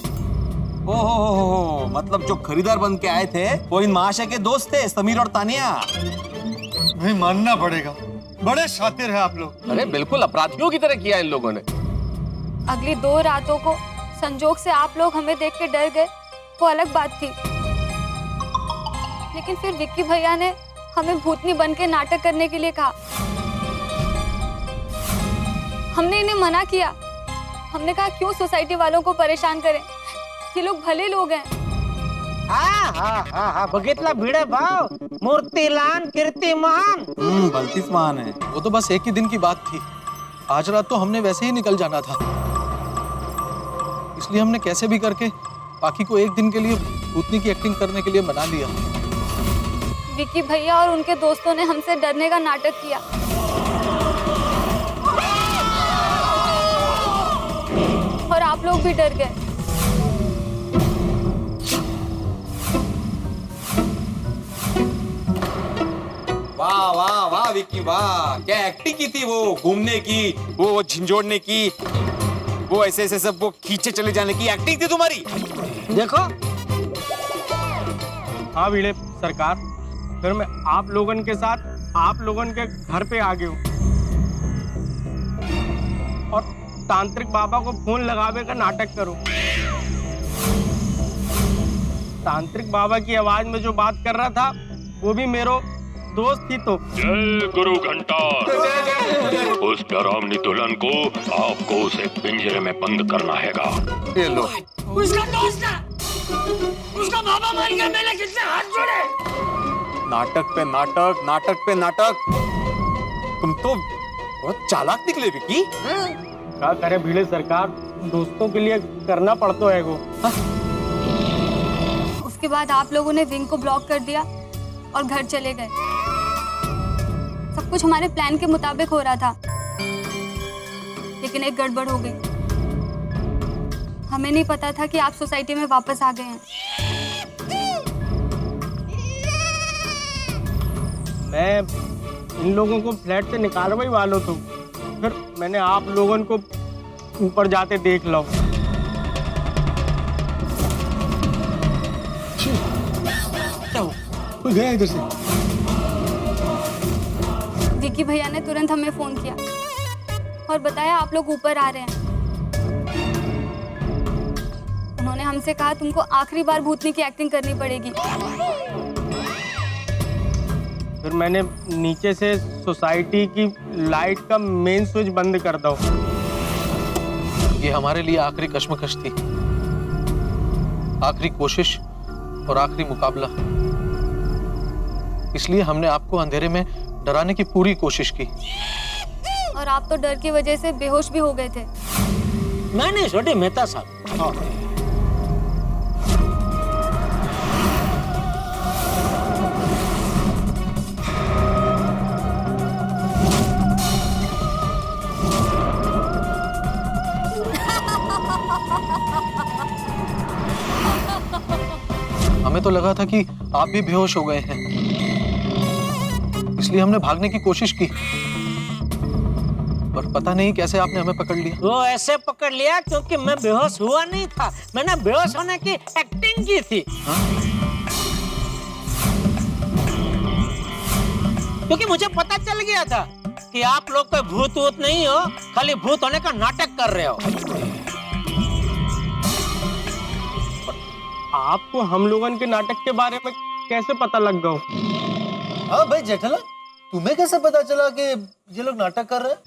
ओहो, मतलब जो खरीदार बन के आए थे वो इन महाशय के दोस्त थे, समीर और तानिया। नहीं मानना पड़ेगा, बड़े शातिर हैं आप लोग। अरे बिल्कुल अपराधियों की तरह किया इन लोगों ने। अगली 2 रातों को संजोग से आप लोग हमें देख के डर गए, वो अलग बात थी। लेकिन फिर विक्की भैया ने हमें भूतनी बन के नाटक करने के लिए कहा। हमने इन्हें मना किया। हमने कहा क्यों सोसाइटी वालों को परेशान करें, ये लोग भले लोग हैं। बघितला भिड़े भाव, मूर्तिलान कीर्तिमान। भलतीच महान है। वो तो बस एक ही दिन की बात थी। आज रात तो हमने वैसे ही निकल जाना था, इसलिए हमने कैसे भी करके पाखी को एक दिन के लिए भूतनी की एक्टिंग करने के लिए मना लिया। विक्की भैया और उनके दोस्तों ने हमसे डरने का नाटक किया और आप लोग भी डर गए। वाह वाह वाह विक्की वाह, क्या एक्टिंग की थी वो, घूमने की, वो झिंझोड़ने की, वो ऐसे ऐसे सब वो खींचे चले जाने की एक्टिंग थी तुम्हारी। देखो। हाँ भिड़े सरकार, फिर मैं आप लोगों के साथ आप लोगों के घर पे आ गया हूँ और तांत्रिक बाबा को फोन लगावे का नाटक करो। तांत्रिक बाबा की आवाज में जो बात कर रहा था वो भी मेरो दोस्त ही तो। जय गुरु घंटा। उस डरावनी दुल्हन को आपको उसे पिंजरे में बंद करना हैगा। ये लो। उसका दोस्त है। उसका बाबा बन गया, मैंने किसने हाथ जोड़े? नाटक पे नाटक, नाटक पे नाटक। तुम तो बहुत चालाक निकले विकी। क्या करे भिड़े सरकार, दोस्तों के लिए करना पड़ता है वो। उसके बाद आप लोगों ने विंग को ब्लॉक कर दिया और घर चले गए। सब कुछ हमारे प्लान के मुताबिक हो रहा था, लेकिन एक गड़बड़ हो गई। हमें नहीं पता था कि आप सोसाइटी में वापस आ गए हैं। मैं इन लोगों को फ्लैट से निकालवा ही वालों था, फिर मैंने आप लोगों को ऊपर जाते देख लो। कोई गया इधर से? विकी भैया ने तुरंत हमें फोन किया और बताया आप लोग ऊपर आ रहे हैं। उन्होंने हमसे कहा तुमको आखिरी बार भूतनी की एक्टिंग करनी पड़ेगी। फिर मैंने नीचे से सोसाइटी की लाइट का मेन स्विच बंद कर दो। ये हमारे लिए आखिरी कश्मकश थी, आखिरी कोशिश और आखिरी मुकाबला। इसलिए हमने आपको अंधेरे में डराने की पूरी कोशिश की। और आप तो डर की वजह से बेहोश भी हो गए थे। नहीं छोटे मेहता साहब, हाँ। हमें तो लगा था कि आप भी बेहोश हो गए हैं, इसलिए हमने भागने की कोशिश की, पर पता नहीं कैसे आपने हमें पकड़ लिया। वो ऐसे पकड़ लिया क्योंकि मैं बेहोश हुआ नहीं था, मैंने बेहोश होने की एक्टिंग की थी। क्योंकि मुझे पता चल गया था कि आप लोग कोई भूत वूत नहीं हो, खाली भूत होने का नाटक कर रहे हो। आपको हम लोगों के नाटक के बारे में कैसे पता लग गया? हाँ भाई जेठालाल, तुम्हें कैसे पता चला कि ये लोग नाटक कर रहे हैं?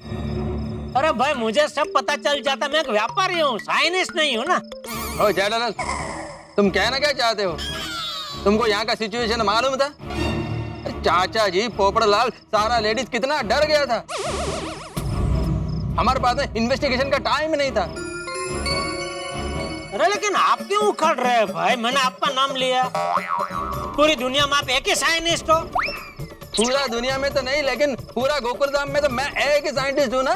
अरे भाई मुझे सब पता चल जाता, मैं एक व्यापारी हूँ, साइंटिस्ट नहीं हूँ ना। ओ जेठालाल, तुम कहना क्या चाहते हो? तुमको यहाँ का सिचुएशन मालूम था? चाचा जी पोपड़लाल सारा लेडीज कितना डर गया था। हमारे पास में इन्वेस्टिगेशन का टाइम नहीं था। अरे लेकिन आप क्यों उखड़ रहे हैं भाई? मैंने आपका नाम लिया। पूरी दुनिया में आप एक ही साइंटिस्ट हो। पूरा दुनिया में तो नहीं, लेकिन पूरा गोकुलधाम में तो मैं एक ही साइंटिस्ट हूँ ना।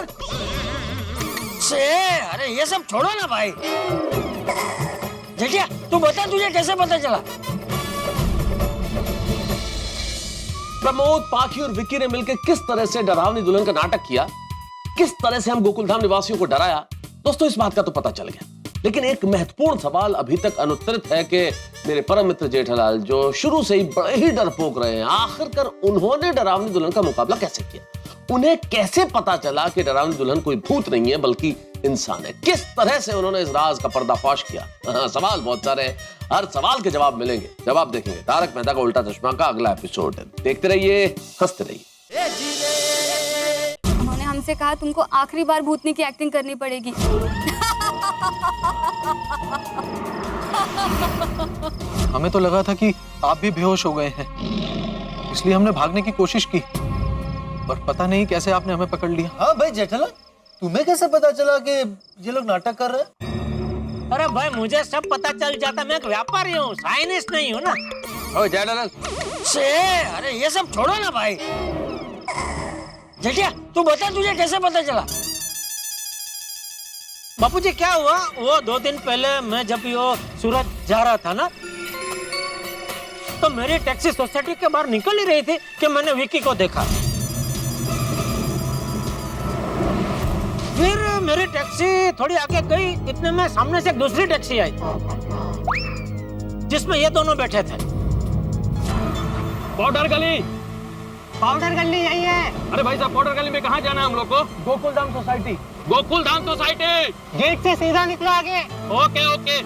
अरे ये सब छोड़ो ना भाई। जेठिया तू बता, तुझे कैसे पता चला? प्रमोद, पाखी और विक्की ने मिलकर किस तरह से डरावनी दुल्हन का नाटक किया, किस तरह से हम गोकुलधाम निवासियों को डराया, दोस्तों इस बात का तो पता चल गया। लेकिन एक महत्वपूर्ण सवाल अभी तक अनुत्तरित है कि मेरे परम मित्र जेठालाल, जो शुरू से ही बड़े ही डरपोक रहे हैं, आखिरकार उन्होंने डरावनी दुल्हन का मुकाबला कैसे किया? उन्हें कैसे पता चला कि डरावनी दुल्हन कोई भूत नहीं है बल्कि इंसान है? किस तरह से उन्होंने इस राज का पर्दाफाश किया? सवाल बहुत सारे हैं, हर सवाल के जवाब मिलेंगे, जवाब देखेंगे। तारक मेहता का उल्टा चश्मा का अगला एपिसोड है, देखते रहिए, हंसते रहिए। उन्होंने हमसे कहा तुमको आखिरी बार भूतनी की एक्टिंग करनी पड़ेगी। हमें तो लगा था कि आप भी बेहोश हो गए हैं, इसलिए हमने भागने की कोशिश की, पर पता नहीं कैसे आपने हमें पकड़ लिया। हाँ भाई जेठालाल, तुम्हें कैसे पता चला कि ये लोग नाटक कर रहे हैं? अरे भाई मुझे सब पता चल जाता, मैं एक व्यापारी हूँ, साइंटिस्ट नहीं हूँ ना। ओ जेठालाल, अरे ये सब छोड़ो ना भाई। जेठिया तू बता, तुझे कैसे पता चला? बापूजी क्या हुआ, वो 2 दिन पहले मैं जब यो सूरत जा रहा था ना, तो मेरी टैक्सी सोसाइटी के बाहर निकल ही रही थी कि मैंने विक्की को देखा। फिर मेरी टैक्सी थोड़ी आगे गई, इतने में सामने से एक दूसरी टैक्सी आई जिसमें ये दोनों बैठे थे। पाउडर गली यही है। अरे भाई साहब, पाउडर गली में कहाँ जाना है हम लोग को? Gokuldham society. Gokuldham society, gate से सीधा निकलो आगे। Okay okay.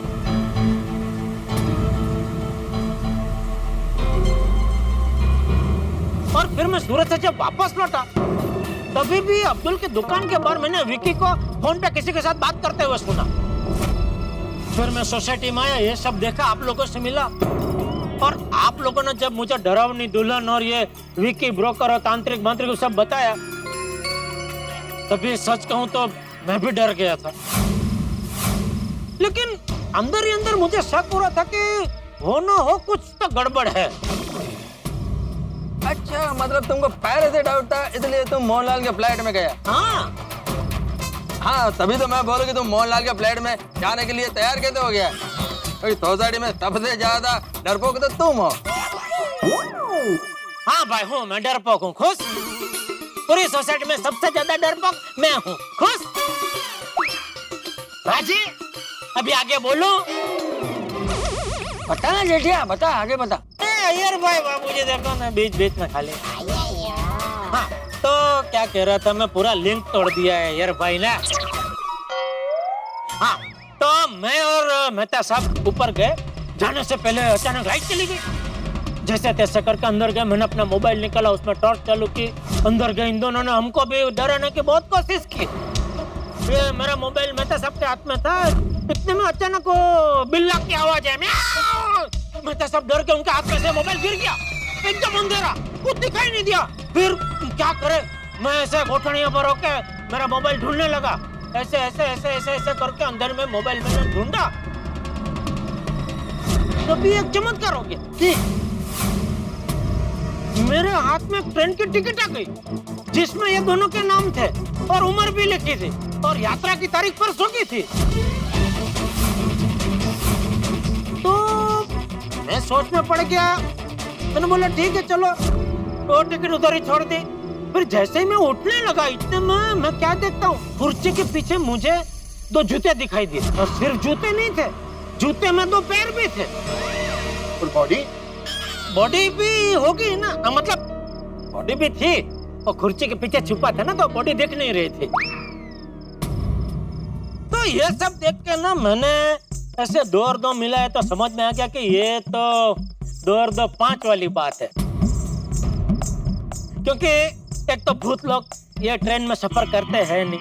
और फिर मैं सूरत से जब वापस लौटा, तभी भी अब्दुल की दुकान के बाहर मैंने विक्की को फोन पे किसी के साथ बात करते हुए सुना। फिर मैं सोसाइटी में आया, ये सब देखा, आप लोगों से मिला, और आप लोगों ने जब मुझे डरावनी दुल्हन और ये विकी ब्रोकर और तांत्रिक मंत्रिक सब बताया, तभी सच कहूं तो मैं भी डर गया था। लेकिन अंदर ही अंदर मुझे शक हो रहा था कि हो ना हो कुछ तो गड़बड़ है। अच्छा, मतलब तुमको पहले से डाउट था, इसलिए तुम मोहनलाल के फ्लैट में गया? हाँ, तभी तो मैं बोलूं कि तुम मोहनलाल के फ्लैट में जाने के लिए तैयार कैसे हो गया? सोसाइटी में सबसे ज्यादा डरपोक तो तुम हो। हाँ भाई, हूँ मैं, डरपोक हूँ। खुश? पूरी सोसाइटी में सबसे ज्यादा डरपोक मैं हूँ। खुश? राजी, अभी आगे बोलो। बता ना जेठिया, बता, आगे बता। यार भाई, मुझे देखो ना बीच बीच में खाली। हाँ, तो क्या कह रहा था मैं, पूरा लिंक तोड़ दिया है यार भाई ने। हाँ, तो मैं और मेहता साहब ऊपर गए, जाने से पहले अचानक लाइट चली गई। जैसे तैसे करके अंदर गए, मैंने अपना मोबाइल निकाला, उसमें टॉर्च चालू की, अंदर गए। इन दोनों ने हमको भी डराने की बहुत कोशिश की। ये मेरा मोबाइल मेहता साहब के हाथ में था, इतने में अचानक वो बिल्ला की आवाज है। मेहता साहब डर के उनके हाथ में से मोबाइल गिर गया, एकदम अंधेरा, कुछ दिखाई नहीं दिया। फिर क्या करे, मैं ऐसे घोटनियों पर होके मेरा मोबाइल ढूंढने लगा, ऐसे ऐसे ऐसे ऐसे ऐसे करके अंदर में मोबाइल मैंने ढूंढा। तभी एक चमत्कार हो गया, मेरे हाथ में ट्रेन की टिकट आ गई, जिसमें ये दोनों के नाम थे और उम्र भी लिखी थी, और यात्रा की तारीख परसों की थी। तो मैं सोच में पड़ गया, मैंने बोला ठीक है चलो, वो टिकट उधर ही छोड़ दी। फिर जैसे ही मैं उठने लगा, इतने में मैं क्या देखता हूँ, कुर्सी के पीछे मुझे 2 जूते दिखाई दिए, और सिर्फ जूते नहीं थे, जूते में 2 पैर भी थे। और बॉडी? बॉडी भी होगी ना, मतलब बॉडी भी थी, और कुर्सी के पीछे छुपा था ना, तो बॉडी दिख नहीं रही थी। तो ये सब देख के ना मैंने ऐसे 2 और 2 मिला है, तो समझ में आ गया कि ये तो 2 और 2 5 वाली बात है। क्योंकि एक तो भूत लोग ये ट्रेन में सफर करते हैं नहीं,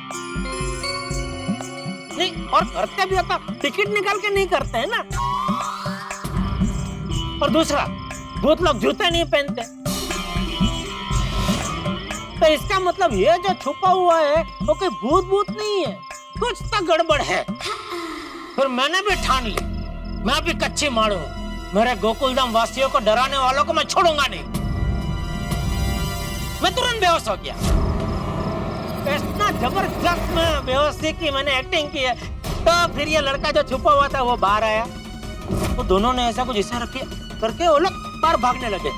और करते भी होता टिकट निकाल के नहीं करते हैं ना। और दूसरा, भूत लोग जूते नहीं पहनते, तो इसका मतलब ये जो छुपा हुआ है वो कोई भूत नहीं है, कुछ तो गड़बड़ है। फिर मैंने भी ठान ली, मैं भी कच्ची मारू, मेरे गोकुलधाम वासियों को डराने वालों को मैं छोड़ूंगा नहीं। मैं तुरंत बेहोश हो गया, इतना जबरदस्त में बेहोशी की मैंने एक्टिंग की है। तो फिर ये लड़का जो छुपा हुआ था वो बाहर आया, तो दोनों ने ऐसा कुछ इशारा किया करके वो लोग बाहर भागने लगे।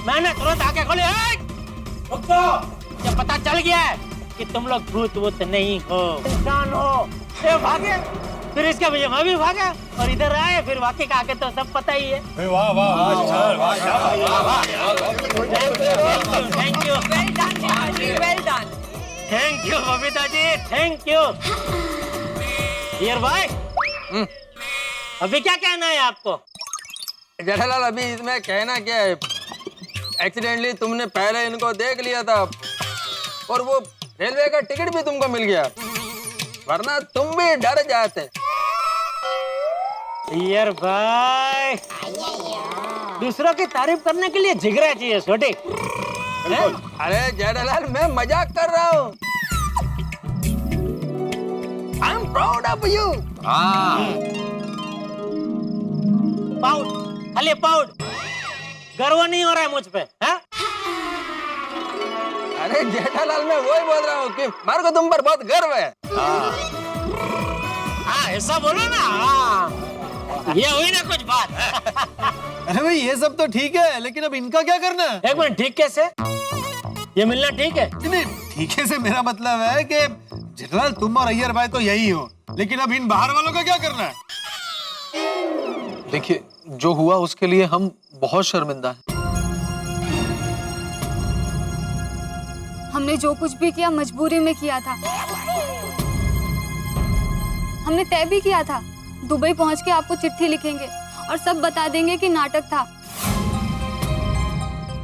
मैंने तुरंत आके खोले, जब पता चल गया है कि तुम लोग भूत नहीं हो, इंसान हो, ये भागे। फिर इसके भैया मैं भी भागा और इधर आए, फिर वाकई का आगे तो सब पता ही है। वाह वाह, thank you, well done. Thank you Babita ji, thank you. हीर भाई, अभी क्या कहना है आपको? जेठालाल, अभी इसमें कहना क्या है, एक्सीडेंटली तुमने पहले इनको देख लिया था, और वो रेलवे का टिकट भी तुमको मिल गया, वरना तुम भी डर जाते। यार भाई, दूसरों की तारीफ करने के लिए जिगरा चाहिए छोटे। अरे जेठालाल, मैं मजाक कर रहा हूँ। I am proud of you. Proud, खाली पाउड, गर्व नहीं हो रहा है मुझ पे, है? अरे जेठालाल, मैं वही बोल रहा हूँ कि मेरे को तुम पर बहुत गर्व है। हाँ, ऐसा बोलो ना। ये हुई ना कुछ बात। अरे भाई, ये सब तो ठीक है, लेकिन अब इनका क्या करना है? एक मिनट, ठीक कैसे? ये मिलना ठीक है? नहीं, ठीक है से मेरा मतलब है कि जेठालाल, तुम और अय्यर भाई तो यही हो, लेकिन अब इन बाहर वालों का क्या करना है? देखिए, जो हुआ उसके लिए हम बहुत शर्मिंदा हैं। हमने जो कुछ भी किया मजबूरी में किया था। हमने तय भी किया था, दुबई पहुंच के आपको चिट्ठी लिखेंगे और सब बता देंगे कि नाटक था,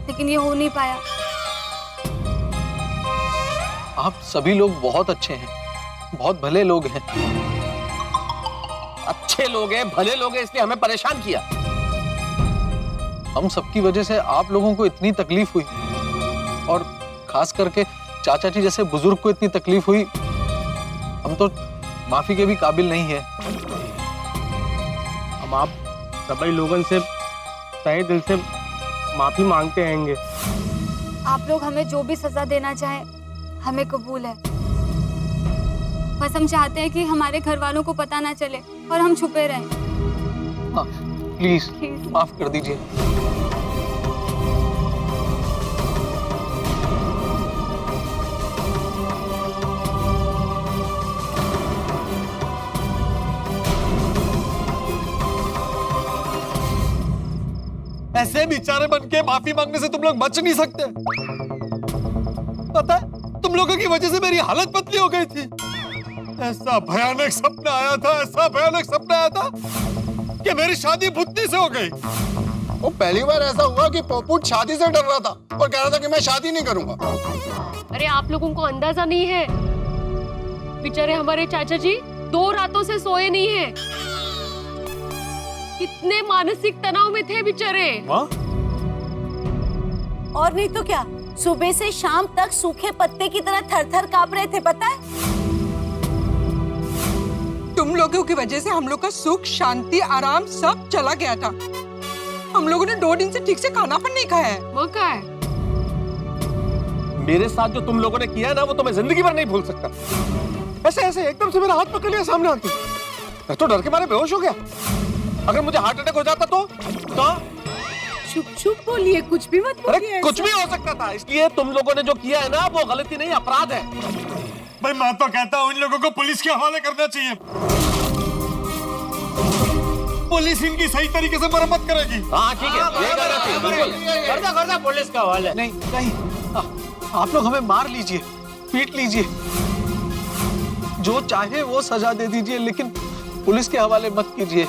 लेकिन ये हो नहीं पाया। आप सभी लोग बहुत अच्छे हैं, बहुत भले लोग हैं, अच्छे लोग हैं, भले लोग हैं, इसलिए हमें परेशान किया। हम सबकी वजह से आप लोगों को इतनी तकलीफ हुई और खास करके चाचा जी जैसे बुजुर्ग को इतनी तकलीफ हुई, हम तो माफी के भी काबिल नहीं है। हम आप सभी लोगों से तहे दिल से माफी मांगते हैंगे। आप लोग हमें जो भी सजा देना चाहें हमें कबूल है। बस हम चाहते हैं कि हमारे घर वालों को पता ना चले और हम छुपे रहें। हाँ, प्लीज Please. माफ कर दीजिए। ऐसे बेचारे बन के माफी मांगने से तुम लोग बच नहीं सकते। पता है तुम लोगों की वजह से मेरी हालत पतली हो गई थी। ऐसा भयानक सपना आया था, ऐसा भयानक सपना आया था कि मेरी शादी भुत्ती से हो गई। वो पहली बार ऐसा हुआ कि पोपूट शादी से डर रहा था और कह रहा था कि मैं शादी नहीं करूंगा। अरे आप लोगों को अंदाजा नहीं है, बेचारे हमारे चाचा जी 2 रातों से सोए नहीं हैं। कितने मानसिक तनाव में थे बेचारे। और नहीं तो क्या, सुबह से शाम तक सूखे पत्ते की तरह थर-थर कांप रहे थे, पता है? तुम लोगों की वजह से हम लोग का सुख, शांति, आराम सब चला गया था। हम लोगों ने 2 दिन से ठीक से खाना पर नहीं खाया है। वो क्या है? मेरे साथ जो तुम लोगों ने किया है ना, वो तो मैं जिंदगी भर नहीं भूल सकता। ऐसे ऐसे एकदम से मेरा हाथ पकड़ लिया सामने आके, मैं तो डर के मारे बेहोश हो गया। अगर मुझे हार्ट अटैक हो जाता तो चुप चुप बोलिए, कुछ भी मत अरे बोलिए। कुछ भी हो सकता था, इसलिए तुम लोगों ने जो किया है ना, वो गलती नहीं, अपराध है। भाई मैं तो कहता हूँ इन लोगों को पुलिस के हवाले करना चाहिए। पुलिस इनकी सही तरीके से मरम्मत करेगी। हाँ ठीक है, ये करना चाहिए, बिल्कुल। कर दो पुलिस का हवाले। नहीं नहीं, आप लोग हमें मार लीजिए, पीट लीजिए, जो चाहे वो सजा दे दीजिए, लेकिन पुलिस के हवाले मत कीजिए।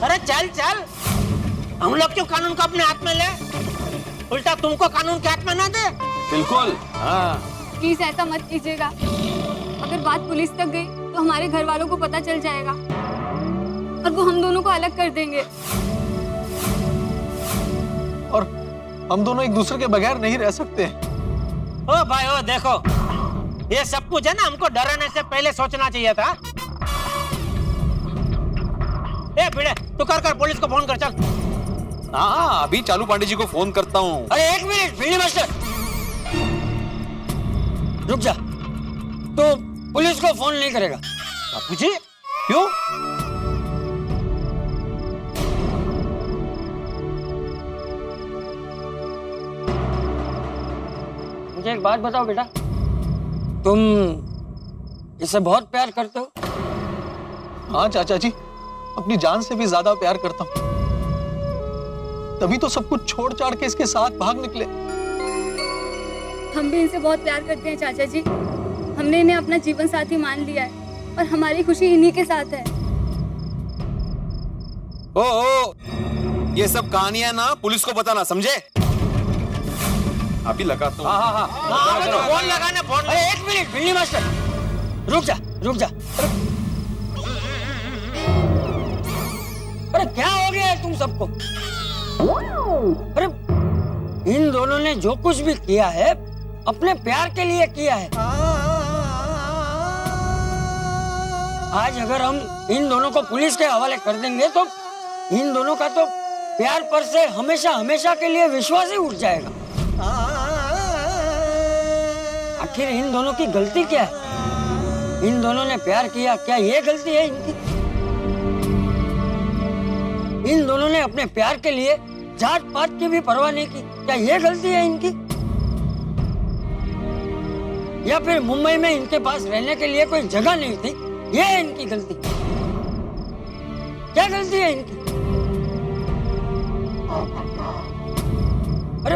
अरे चल चल, हम लोग क्यों कानून को अपने हाथ में ले? उल्टा तुमको कानून के हाथ में ना दे। बिल्कुल, हाँ। प्लीज ऐसा मत कीजिएगा। अगर बात पुलिस तक गई तो हमारे घर वालों को पता चल जाएगा और वो हम दोनों को अलग कर देंगे। और हम दोनों एक दूसरे के बगैर नहीं रह सकते। ओ भाई ओ देखो, ये सब कुछ है ना, हमको डराने से पहले सोचना चाहिए था। ए भिड़े, तू कर पुलिस को फोन कर, चल। हाँ अभी चालू पांडे जी को फोन करता हूँ। अरे 1 मिनट भिड़ी मास्टर, रुक जा। तो पुलिस को फोन नहीं करेगा? बापू जी क्यों? मुझे एक बात बताओ बेटा, तुम इसे बहुत प्यार करते हो? हाँ चाचा जी, अपनी जान से भी ज्यादा प्यार करता हूँ, तभी तो सब कुछ छोड़ छाड़ के इसके साथ भाग निकले। हम भी इनसे बहुत प्यार करते हैं चाचा जी। हमने इन्हें अपना जीवन साथी मान लिया है और हमारी खुशी इन्हीं के साथ है। ओ, ये सब कहानियां ना पुलिस को बताना, समझे? अभी लगाता हूँ। हाँ, फोन लगाना, फोन। अरे 1 मिनट भिड़ी मास्टर, रुक जा। अरे क्या हो गया है तुम सबको? अरे इन दोनों ने जो कुछ भी किया है अपने प्यार के लिए किया है। आज अगर हम इन दोनों को पुलिस के हवाले कर देंगे तो इन दोनों का तो प्यार पर से हमेशा के लिए विश्वास ही उठ जाएगा। आखिर इन दोनों की गलती क्या है? इन दोनों ने प्यार किया, क्या ये गलती है इनकी? इन दोनों ने अपने प्यार के लिए जात पात की भी परवाह नहीं की, क्या ये गलती है इनकी? या फिर मुंबई में इनके पास रहने के लिए कोई जगह नहीं थी, ये है इनकी गलती? क्या गलती है इनकी? अरे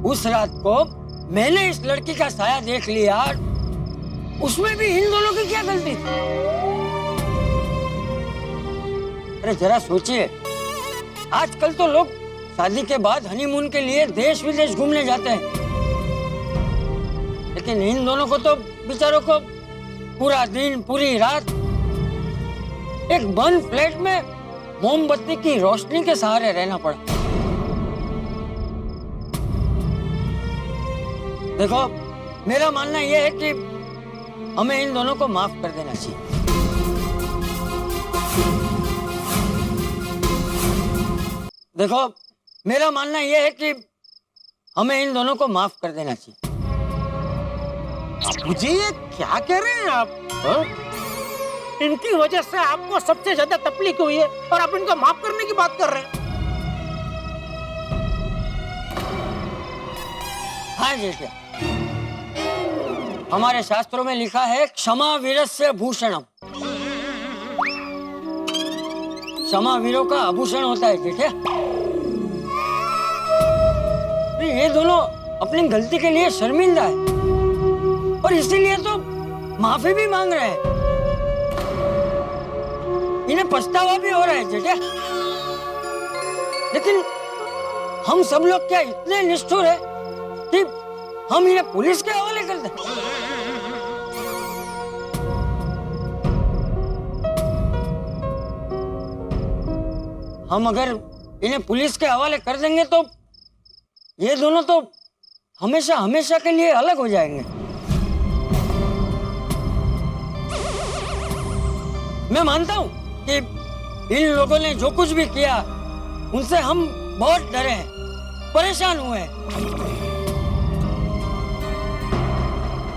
उस रात को मैंने इस लड़की का साया देख लिया, उसमें भी इन दोनों की क्या गलती थी? अरे जरा सोचिए, आजकल तो लोग शादी के बाद हनीमून के लिए देश विदेश घूमने जाते हैं, लेकिन इन दोनों को तो बेचारों को पूरा दिन पूरी रात एक बंद फ्लैट में मोमबत्ती की रोशनी के सहारे रहना पड़ा। देखो, मेरा मानना यह है कि हमें इन दोनों को माफ कर देना चाहिए। देखो, मेरा मानना यह है कि हमें इन दोनों को माफ कर देना चाहिए। मुझे ये क्या कह रहे हैं आप? इनकी वजह से आपको सबसे ज्यादा तकलीफ हुई है और आप इनको माफ करने की बात कर रहे हैं। हाँ जेठिया, हमारे शास्त्रों में लिखा है क्षमा वीरस्य भूषणम। क्षमा वीरों का आभूषण होता है जेठिया। ये दोनों अपनी गलती के लिए शर्मिंदा है और इसीलिए तो माफी भी मांग रहे हैं। इन्हें पछतावा भी हो रहा है जेठिया। लेकिन हम सब लोग क्या इतने निष्ठुर हैं कि हम इन्हें पुलिस के हवाले कर दें? हम अगर इन्हें पुलिस के हवाले कर देंगे तो ये दोनों तो हमेशा हमेशा के लिए अलग हो जाएंगे। मैं मानता हूं कि इन लोगों ने जो कुछ भी किया उनसे हम बहुत डरे हैं, परेशान हुए हैं।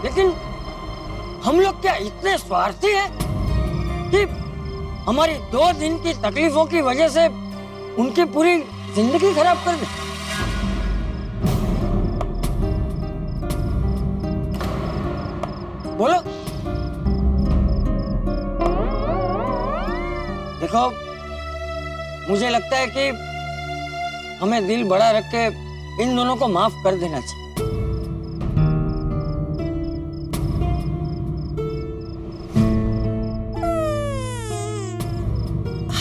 लेकिन हम लोग क्या इतने स्वार्थी हैं कि हमारी 2 दिन की तकलीफों की वजह से उनकी पूरी जिंदगी खराब कर दें? बोलो। देखो, मुझे लगता है कि हमें दिल बड़ा रख के इन दोनों को माफ कर देना चाहिए।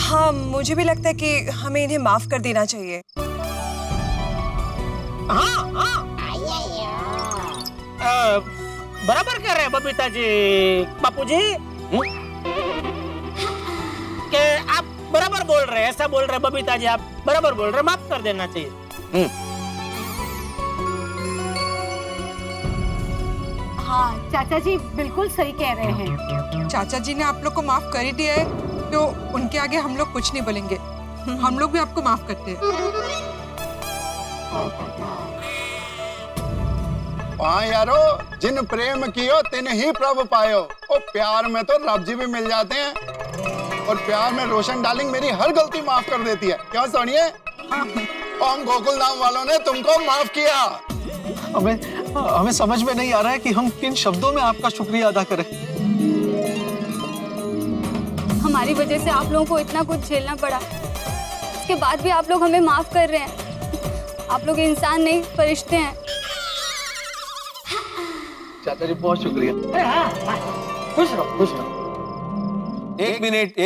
हाँ, मुझे भी लगता है कि हमें इन्हें माफ कर देना चाहिए। हाँ, हाँ। बराबर कह रहे हैं बबीता जी, बापू जी। कि आप बराबर बोल रहे हैं, ऐसा बोल रहे हैं बबीता जी, आप बराबर बोल रहे हैं, माफ कर देना चाहिए। हाँ, चाचा जी बिल्कुल सही कह रहे हैं। चाचा जी ने आप लोग को माफ कर ही दिया है तो उनके आगे हम लोग कुछ नहीं बोलेंगे। हम लोग भी आपको माफ करते हैं। हाँ यारो, जिन प्रेम कियो तिन ही प्रभु पायो। और प्यार में तो रब जी भी मिल जाते हैं और प्यार में रोशन डार्लिंग मेरी हर गलती माफ कर देती है। क्यों सोनिए? हम गोकुल धाम वालों ने तुमको माफ किया। हमें समझ में नहीं आ रहा है कि हम किन शब्दों में आपका शुक्रिया अदा करें। हमारी वजह से आप लोगों को इतना कुछ झेलना पड़ा, इसके बाद भी आप लोग हमें माफ कर रहे हैं। आप लोग इंसान नहीं, फरिश्ते हैं। चाचा जी बहुत शुक्रिया। खुश रहो, खुश रहो। एक मिनट।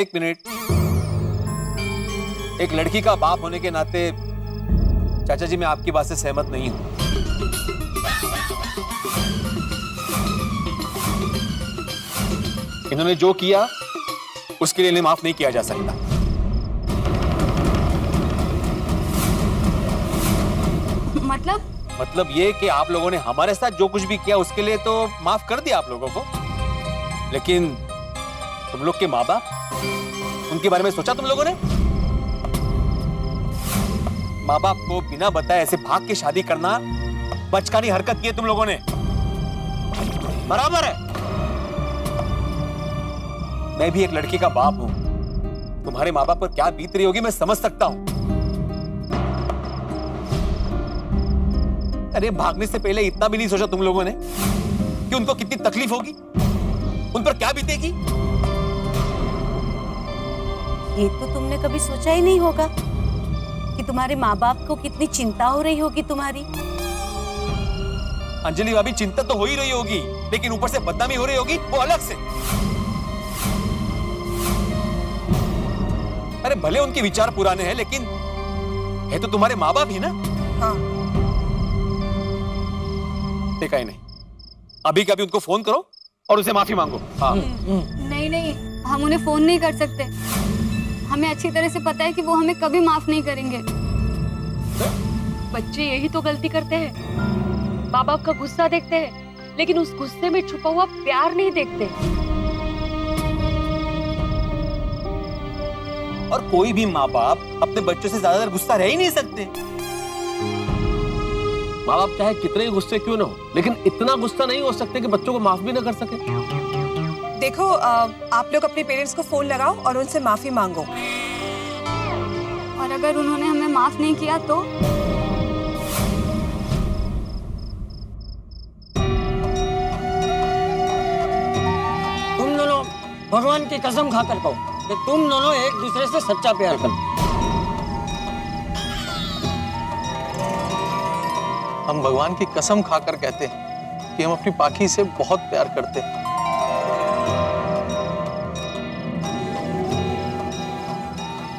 एक लड़की का बाप होने के नाते चाचा जी मैं आपकी बात से सहमत नहीं हूं। इन्होंने जो किया उसके लिए इन्हें माफ नहीं किया जा सकता। मतलब ये कि आप लोगों ने हमारे साथ जो कुछ भी किया उसके लिए तो माफ कर दिया आप लोगों को, लेकिन तुम लोग के माँ बाप, उनके बारे में सोचा तुम लोगों ने? माँ बाप को बिना बताए ऐसे भाग के शादी करना बचकानी हरकत की है तुम लोगों ने। बराबर है। मैं भी एक लड़की का बाप हूं। तुम्हारे माँ बाप पर क्या बीत रही होगी मैं समझ सकता हूं। अरे भागने से पहले इतना भी नहीं सोचा तुम लोगों ने कि उनको कितनी तकलीफ होगी, उन पर क्या बीतेगी? ये तो तुमने कभी सोचा ही नहीं होगा कि तुम्हारे माँ बाप को कितनी चिंता हो रही होगी तुम्हारी। अंजलि भाभी, चिंता तो हो ही रही होगी, लेकिन ऊपर से बदनामी हो रही होगी वो अलग से। अरे भले उनके विचार पुराने हैं, लेकिन है तो तुम्हारे माँ बाप ही ना। हाँ। देखा ही नहीं, अभी कभी उनको फोन करो और उसे माफी मांगो। हाँ। नहीं नहीं, हम उन्हें फोन नहीं कर सकते। हमें अच्छी तरह से पता है कि वो हमें कभी माफ नहीं करेंगे। बच्चे यही तो गलती करते हैं, माँ बाप का गुस्सा देखते हैं लेकिन उस गुस्से में छुपा हुआ प्यार नहीं देखते। और कोई भी माँ बाप अपने बच्चों से ज्यादा गुस्सा रह ही नहीं सकते। माँ बाप चाहे कितने गुस्से क्यों ना हो, लेकिन इतना गुस्सा नहीं हो सकते कि बच्चों को माफ भी ना कर सके। देखो आप लोग अपने पेरेंट्स को फोन लगाओ और उनसे माफी मांगो। और अगर उन्होंने हमें माफ नहीं किया तो? तुम दोनों भगवान की कसम खाकर कहो कि तुम दोनों एक दूसरे से सच्चा प्यार करते। हम भगवान की कसम खाकर कहते हैं कि हम अपनी पाखी से बहुत प्यार करते हैं।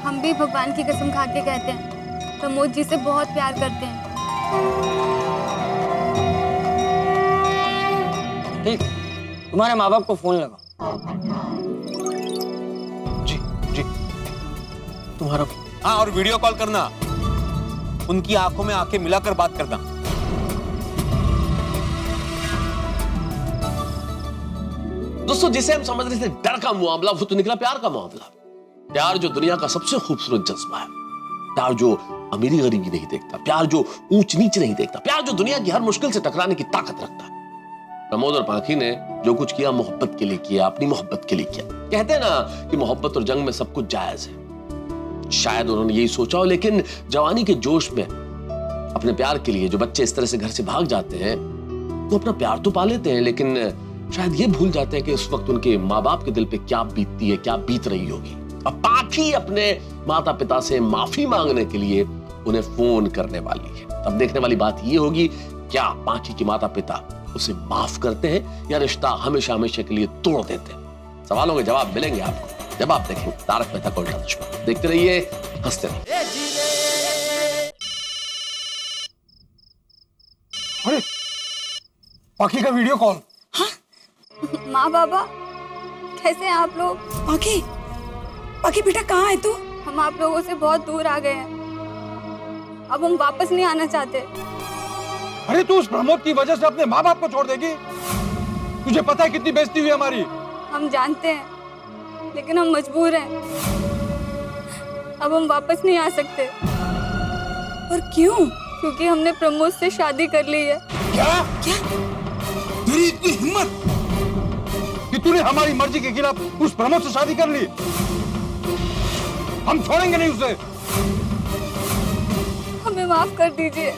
हम भी भगवान की कसम खा के कहते हैं प्रमोद जी से बहुत प्यार करते हैं। ठीक, तुम्हारे माँ बाप को फोन लगाओ। जी जी, तुम्हारा। हाँ, और वीडियो कॉल करना, उनकी आंखों में आंखें मिलाकर बात करना। दोस्तों, जिसे हम समझ रहे थे डर का मामला, वो तो निकला प्यार का मामला। प्यार जो दुनिया का सबसे खूबसूरत जज्बा है, प्यार जो अमीरी गरीबी नहीं देखता, प्यार जो ऊंच नीच नहीं देखता, प्यार जो दुनिया की हर मुश्किल से टकराने की ताकत रखता है। प्रमोद और पाखी ने जो कुछ किया मोहब्बत के लिए किया, अपनी मोहब्बत के लिए किया। कहते हैं ना कि मोहब्बत और जंग में सब कुछ जायज है। शायद उन्होंने यही सोचा हो, लेकिन जवानी के जोश में अपने प्यार के लिए जो बच्चे इस तरह से घर से भाग जाते हैं, वो अपना प्यार तो पा लेते हैं, लेकिन शायद ये भूल जाते हैं कि उस वक्त उनके माँ बाप के दिल पे क्या बीतती है, क्या बीत रही होगी। अब पाखी अपने माता पिता से माफी मांगने के लिए उन्हें फोन करने वाली है। अब देखने वाली बात ये होगी, क्या पाखी के माता पिता उसे माफ करते हैं या रिश्ता हमेशा हमेशा के लिए तोड़ देते हैं। सवालों के जवाब मिलेंगे आपको जब आप देखेंगे तारक मेहता का उल्टा चश्मा। देखते रहिए, हंसते रहिए। अरे, पाखी का वीडियो कॉल। माँ बाबा, कैसे हैं आप लोग? पाखी, पाखी बेटा कहाँ है तू? हम आप लोगों से बहुत दूर आ गए हैं। अब हम वापस नहीं आना चाहते। अरे तू उस प्रमोद की वजह से अपने माँ बाप को छोड़ देगी? तुझे पता है कितनी बेइज्जती हुई हमारी? हम जानते हैं, लेकिन हम मजबूर हैं। अब हम वापस नहीं आ सकते। और क्यों? क्योंकि हमने प्रमोद से शादी कर ली है। क्या? तेरी इतनी हिम्मत कि तूने हमारी मर्जी के खिलाफ उस प्रमोद से शादी कर ली? हम छोड़ेंगे नहीं उसे। हमें माफ कर दीजिए,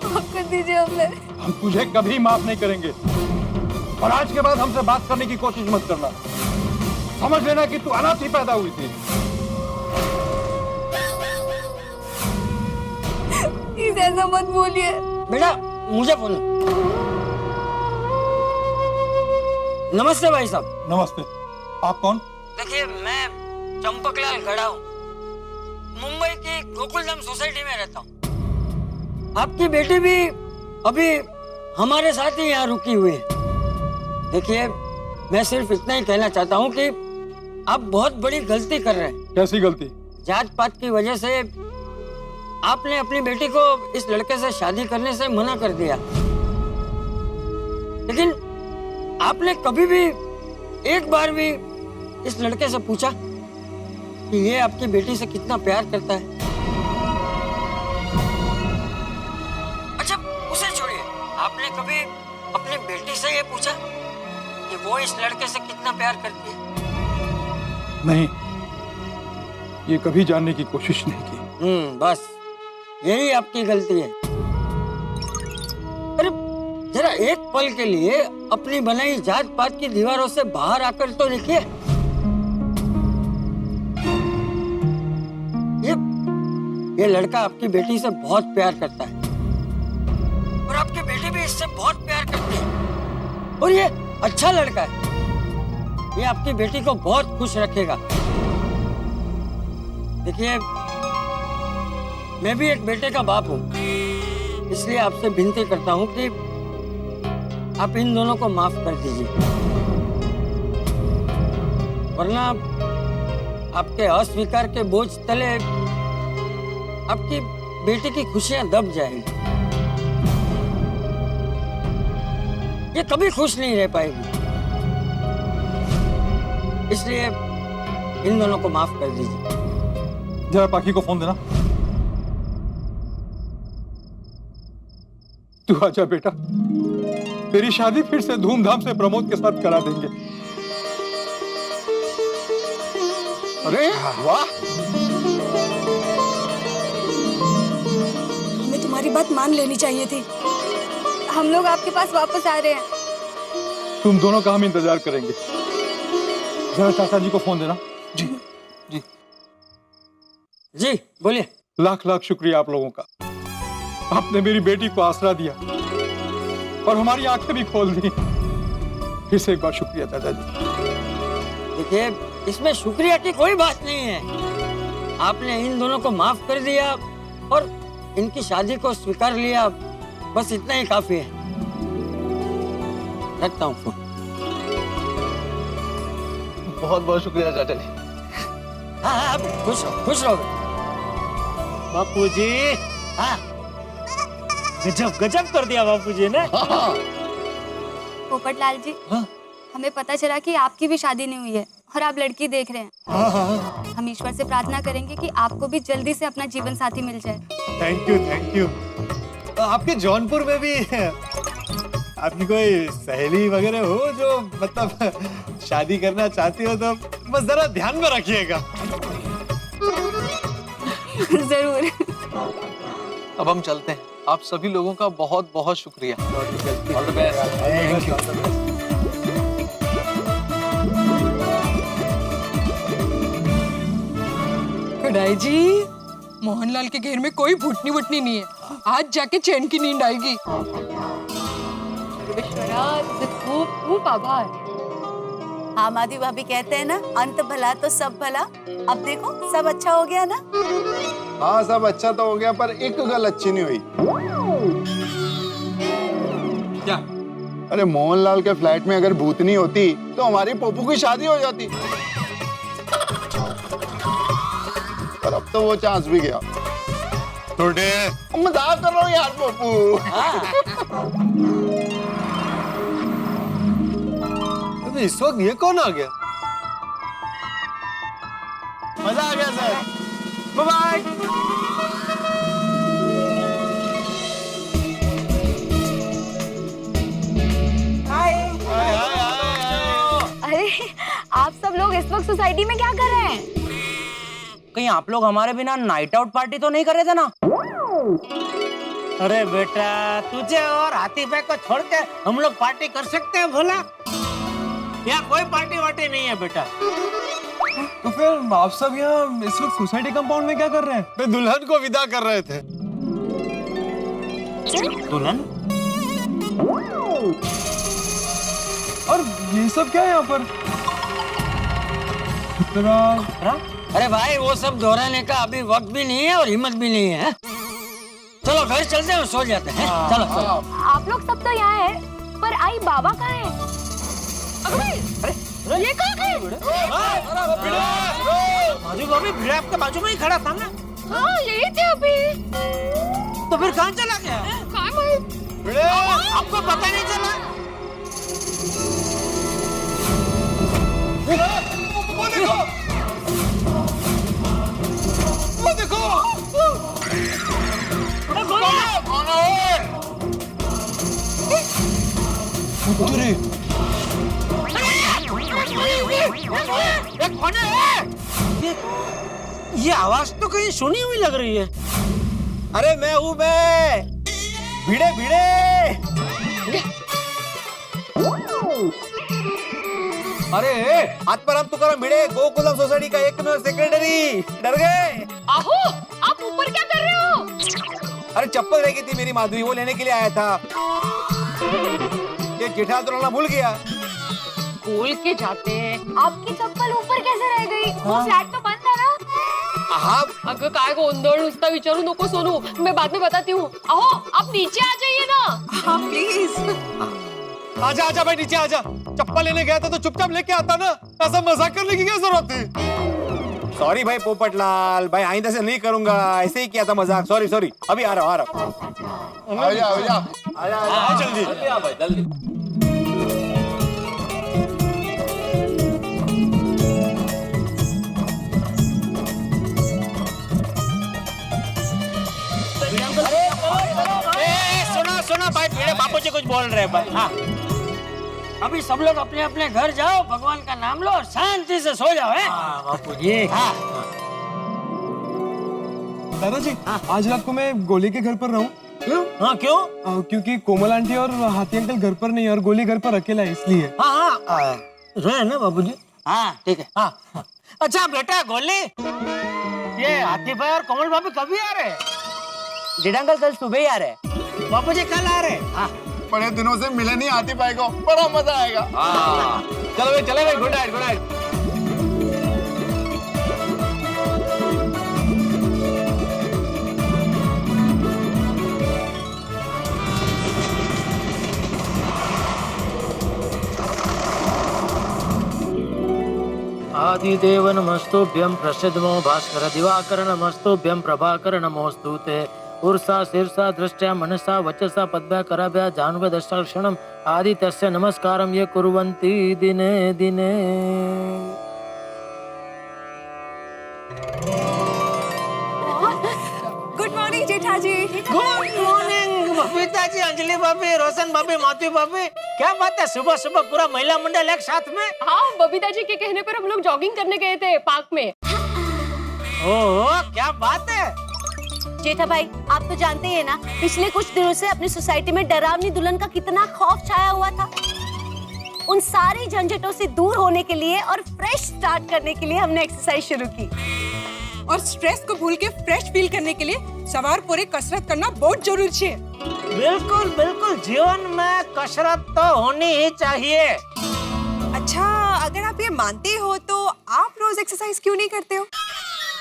माफ कर दीजिए हमें। हम तुझे कभी माफ नहीं करेंगे, और आज के बाद हमसे बात करने की कोशिश मत करना। समझ लेना कि तू अनाथ ही पैदा हुई थी। प्लीज ऐसा मत बोलिए। बेटा मुझे बोलो। नमस्ते भाई साहब। नमस्ते, आप कौन? देखिए, मैं चंपकलाल गड़ा हूँ, मुंबई की गोकुलधाम सोसाइटी में रहता हूँ। आपकी बेटी भी अभी हमारे साथ ही यहाँ रुकी हुई है। देखिए, मैं सिर्फ इतना ही कहना चाहता हूँ कि आप बहुत बड़ी गलती कर रहे हैं। कैसी गलती? जात पात की वजह से आपने अपनी बेटी को इस लड़के से शादी करने से मना कर दिया, लेकिन आपने कभी भी एक बार भी इस लड़के से पूछा कि ये आपकी बेटी से कितना प्यार करता है? अच्छा, उसे छोड़िए, आपने कभी अपनी बेटी से ये पूछा कि वो इस लड़के से कितना प्यार करती है? नहीं, ये कभी जानने की कोशिश नहीं की। बस यही आपकी गलती है। अरे जरा एक पल के लिए अपनी बनाई जात पात की दीवारों से बाहर आकर तो देखिए। ये लड़का आपकी बेटी से बहुत प्यार करता है, और आपकी बेटी भी इससे बहुत प्यार करती है, और ये अच्छा लड़का है। ये आपकी बेटी को बहुत खुश रखेगा। देखिए, मैं भी एक बेटे का बाप हूँ, इसलिए आपसे विनती करता हूँ कि आप इन दोनों को माफ कर दीजिए। वरना आपके अस्वीकार के बोझ तले आपकी बेटी की खुशियां दब जाएंगी। ये कभी खुश नहीं रह पाएगी। इसलिए इन दोनों को माफ कर दीजिए। जरा पाखी को फोन देना। तू आजा बेटा, तेरी शादी फिर से धूमधाम से प्रमोद के साथ करा देंगे। अरे वाह, हमें तुम्हारी बात मान लेनी चाहिए थी। हम लोग आपके पास वापस आ रहे हैं। तुम दोनों का हम इंतजार करेंगे। जरा चाचा जी को फोन देना। जी जी जी बोलिए। लाख लाख शुक्रिया आप लोगों का। आपने मेरी बेटी को आसरा दिया और हमारी आंखें भी खोल दी। फिर से एक बार शुक्रिया चाचा जी। देखिए, इसमें शुक्रिया की कोई बात नहीं है। आपने इन दोनों को माफ कर दिया और इनकी शादी को स्वीकार लिया, बस इतना ही काफी है। रखता हूँ फोन। बहुत बहुत शुक्रिया चाचा जी। हाँ हाँ, खुश रहो, खुश रहो। बापूजी, हाँ गजब गजब कर दिया बापूजी ने। पोपटलाल जी, हाँ? हमें पता चला कि आपकी भी शादी नहीं हुई है और आप लड़की देख रहे हैं। हम ईश्वर से प्रार्थना करेंगे कि आपको भी जल्दी से अपना जीवन साथी मिल जाए। Thank you thank you. आपके जौनपुर में भी आपकी कोई सहेली वगैरह हो जो मतलब शादी करना चाहती हो तो बस जरा ध्यान में रखिएगा। जरूर। अब हम चलते हैं। आप सभी लोगों का बहुत बहुत शुक्रिया। All the best. कढ़ाई जी, मोहनलाल के घर में कोई भूतनी वुटनी नहीं है। आज जाके चैन की नींद आएगी। खूब खूब आभार। हाँ माधवी भाभी कहते हैं ना, अंत भला तो सब भला। अब देखो सब अच्छा हो गया ना। हाँ सब अच्छा तो हो गया, पर एक गल अच्छी नहीं हुई। क्या? अरे मोहनलाल के फ्लैट में अगर भूतनी होती तो हमारी पोपू की शादी हो जाती, पर अब तो वो चांस भी गया। मजाक कर रहा हूँ यार पोपू। अबे इस वक्त ये कौन आ गया? मजा आ गया सर। Bye bye. अरे आप सब लोग इस वक्त सोसाइटी में क्या कर रहे हैं? कहीं आप लोग हमारे बिना नाइट आउट पार्टी तो नहीं कर रहे थे ना? अरे बेटा, तुझे और हाथी भाई को छोड़ के हम लोग पार्टी कर सकते हैं भोला? यहाँ कोई पार्टी वार्टी नहीं है बेटा। तो फिर आप सब यहाँ इस वक्त सोसाइटी कंपाउंड में क्या कर रहे हैं? वे दुल्हन को विदा कर रहे थे। दुल्हन? और ये सब क्या है यहाँ पर? अरे भाई, वो सब दोहराने का अभी वक्त भी नहीं है और हिम्मत भी नहीं है। चलो घर चलते हैं और सो जाते हैं। चलो चलो। आप लोग सब तो यहाँ है, पर आई बाबा कहाँ है? अरे ये कहाँ गए? माधवी भाभी भिड़ा आपके बाजू में ही खड़ा था ना? हाँ यही थे अभी। तो फिर कहाँ चला गया? आपको पता नहीं चला? वो देखो, वो देखो। ये आवाज तो कहीं सुनी हुई लग रही है। अरे मैं हूँ, मैं भिड़े भिड़े। अरे आत्माराम तुकाराम भिड़े, गोकुलम सोसाइटी का एकमेव सेक्रेटरी। डर गए? आहो, आप ऊपर क्या कर रहे हो? अरे चप्पल रह गई थी मेरी माधवी, वो लेने के लिए आया था। ये जेठा तो लाना भूल गया। भूल के जाते हैं। आपकी चप्पल ऊपर कैसे रह गई? वो फ्लैट तो बंद था ना? हाँ अगं काय गोंधळ नुसता विचारू नको सोनू, मैं बाद में बताती हूँ। आहो, आप नीचे आ जाइए ना। हाँ प्लीज। आजा आजा भाई नीचे आजा। चप्पल लेने गया था तो चुपचाप लेके आता ना, ऐसा मजाक करने की क्या जरूरत थी? सॉरी भाई पोपटलाल, भाई आइंदा से नहीं करूंगा, ऐसे ही किया था मजाक। सॉरी सॉरी, अभी आ रहा हूँ। आओ जल्दी। भाई जल्दी। सुनो सुनो भाई, मेरे बापू जी कुछ बोल रहे हैं भाई। हाँ, अभी सब लोग अपने अपने घर जाओ, भगवान का नाम लो और शांति से सो जाओ। है बापू जी। हाँ दादाजी, आज रात को मैं गोली के घर पर रहूं? क्यों? हाँ क्यों? क्योंकि कोमल आंटी और हाथी अंकल घर पर नहीं है और गोली घर पर अकेला है, इसलिए। हाँ हाँ रहे ना बाबू जी। हाँ ठीक है। हाँ अच्छा बेटा गोली, ये हाथी भाई और कोमल भाभी कभी आ रहे? जेठ अंकल कल सुबह ही आ रहे हैं। बापू जी कल आ रहे? हाँ। बड़े दिनों से मिले नहीं हाथी भाई को, बड़ा मजा आएगा। चलो भाई, चले भाई, गुड नाइट गुड नाइट। आदिदेव नमस्तुभ्यं प्रसिद्धमो भास्कर दिवाकर नमस्तुभ्यं प्रभाकर नमोस्तुते उर्सा शीर्षा दृष्ट्या मनसा वचसा पद्भ्या कराभ्या जाह्नव्या दशक्षणम् आदित्यस्य नमस्कारं ये कुर्वन्ति दिने दिने। Good morning Jethaji. Good morning Babita ji, Anjali भाभी, रोशन भाभी, माधवी भाभी, क्या बात है सुबह सुबह पूरा महिला मंडल एक साथ में? हाँ, बबीता जी के कहने पर हम लोग जॉगिंग करने गए थे पार्क में। ओह क्या बात है। जेठा भाई, आप तो जानते हैं ना, पिछले कुछ दिनों से अपनी सोसाइटी में डरावनी दुल्हन का कितना खौफ छाया हुआ था। उन सारी झंझटों से दूर होने के लिए और फ्रेश स्टार्ट करने के लिए हमने एक्सरसाइज शुरू की। और स्ट्रेस को भूल के फ्रेश फील करने के लिए सवार पूरे कसरत करना बहुत जरूरी है। बिल्कुल बिल्कुल, जीवन में कसरत तो होनी ही चाहिए। अच्छा, अगर आप ये मानते हो तो आप रोज एक्सरसाइज क्यों नहीं करते हो?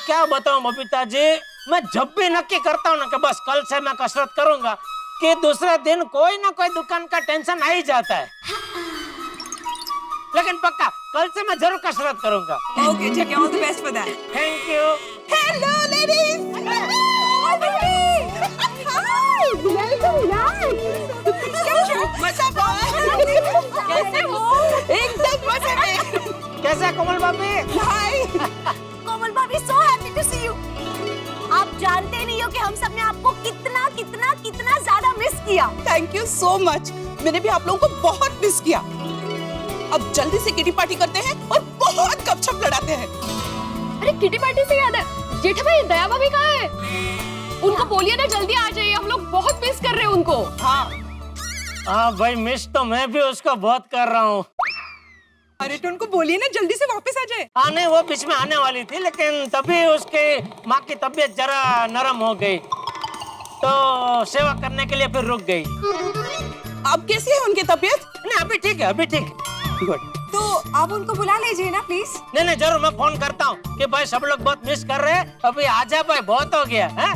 क्या बताऊं बबीता जी, मैं जब भी नक्की करता हूँ ना कि बस कल से मैं कसरत करूंगा, कि दूसरे दिन कोई ना कोई दुकान का टेंशन आ ही जाता है। लेकिन पक्का कल से मैं जरूर कसरत करूंगा। ओके ठीक है, all the best for that. Thank you. Hello ladies. कैसे हो? एकदम मजे में। कैसे कोमल भाभी? हाय कोमल भाभी, so happy to see you. आप जानते नहीं हो कि हम सब ने आपको कितना कितना कितना ज्यादा मिस किया। थैंक यू सो मच, मैंने भी आप लोगों को बहुत मिस किया। अब जल्दी से किटी पार्टी करते हैं और बहुत गपशप लड़ाते हैं। अरे किटी पार्टी से याद है, जेठा भाई दया भाभी कहाँ है? उनको बोलिए ना जल्दी आ जाइए, हम लोग बहुत मिस कर रहे हैं उनको। हाँ भाई, मिस तो मैं भी उसको बहुत कर रहा हूँ। अरे तो उनको बोलिए ना जल्दी से वापस आ जाए। हाँ नहीं, वो बीच में आने वाली थी, लेकिन तभी उसके माँ की तबीयत जरा नरम हो गई तो सेवा करने के लिए फिर रुक गई। अब कैसी है उनकी तबीयत? नहीं अभी ठीक है, अभी ठीक है। तो आप उनको बुला लीजिए ना प्लीज। नहीं नहीं, जरूर मैं फोन करता हूँ कि भाई सब लोग बहुत मिस कर रहे हैं, अभी आजा भाई, बहुत हो गया है।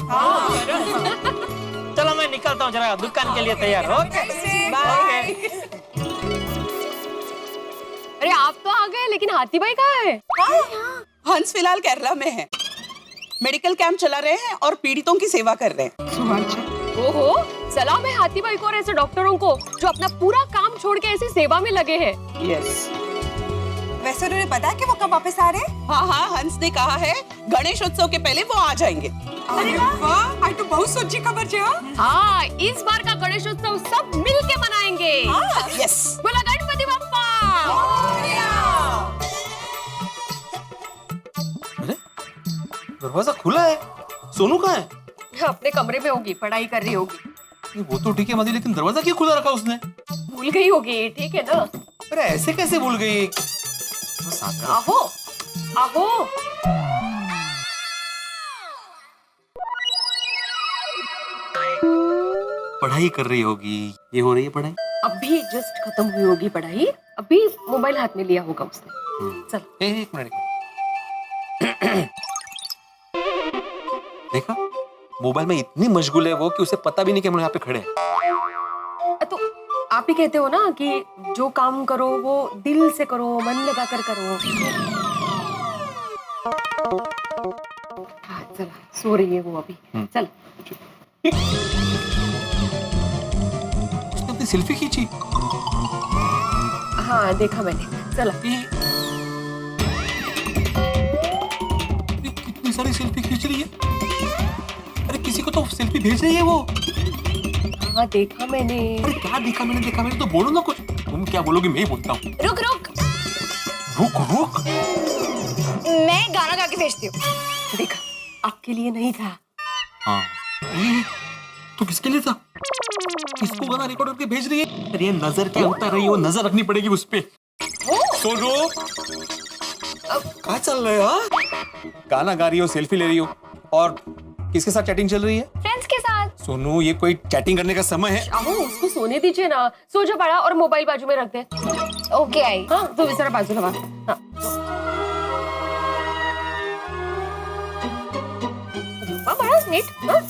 चलो मैं निकलता हूँ, जरा दुकान के लिए तैयार हो। बाय। अरे आप तो आ गए, लेकिन हाथी भाई कहाँ है? हंस फिलहाल केरला में है, मेडिकल कैंप चला रहे हैं और पीड़ितों की सेवा कर रहे हैं। ओहो, सलाम है हाथी भाई को और ऐसे डॉक्टरों को जो अपना पूरा काम छोड़ के ऐसी सेवा में लगे हैं। यस। वैसे उन्होंने पता है कि वो कब वापस आ रहे हैं? हाँ हाँ, हंस ने कहा है गणेश उत्सव के पहले वो आ जाएंगे। अरे वाह, आज तो बहुत सोची खबर है। हाँ, इस बार का गणेश उत्सव सब मिल के मनाएंगे। यस। बोला गणपति बप्पा। अरे दरवाजा खुला है, सोनू कहाँ है? अपने कमरे में होगी, पढ़ाई कर रही होगी। वो तो ठीक है मादी, लेकिन दरवाजा क्यों खुला रखा उसने? भूल गई होगी, ठीक है ना? अरे ऐसे कैसे भूल गई? आहो आहो। पढ़ाई कर रही होगी, ये हो रही है पढ़ाई। अभी जस्ट खत्म हुई होगी पढ़ाई, अभी मोबाइल हाथ में लिया होगा उसने। चल एक मिनट। देखा, मोबाइल में इतनी मशगूल है वो कि उसे पता भी नहीं कि हम यहाँ पे खड़े हैं। तो आप ही कहते हो ना कि जो काम करो वो दिल से करो, मन लगा कर करो। हाँ चल, सो रही है वो अभी। चल। उसने अपनी सेल्फी खींची। हाँ देखा मैंने। चला। कितनी सारी सेल्फी खींच रही है। अरे किसी को तो सेल्फी भेज रही है वो। हाँ देखा मैंने। अरे क्या देखा मैंने तो बोलो ना कुछ। तुम क्या बोलोगी, मैं ही बोलता हूँ। रुक रुक, रुक। मैं गाना गा के भेजती हूँ। देखा, आपके लिए नहीं था। हाँ। तो किसके लिए था? किसको गाना रिकॉर्ड करके भेज रही है? अरे नजर क्या उतर रही है, वो नजर रखनी पड़ेगी उस पे। सोनू, कहाँ चल रहे हो? गाना गा रही हो, सेल्फी ले रही हो, और किसके साथ चैटिंग चल रही है? फ्रेंड्स के साथ। सोनू, ये कोई चैटिंग करने का समय है? अहो उसको सोने दीजिए ना, सो जा पड़ा और मोबाइल बाजू में रख दे। Okay I. हाँ तो इस तरह बाजू लगा। हाँ। बड़ा नीट। हाँ?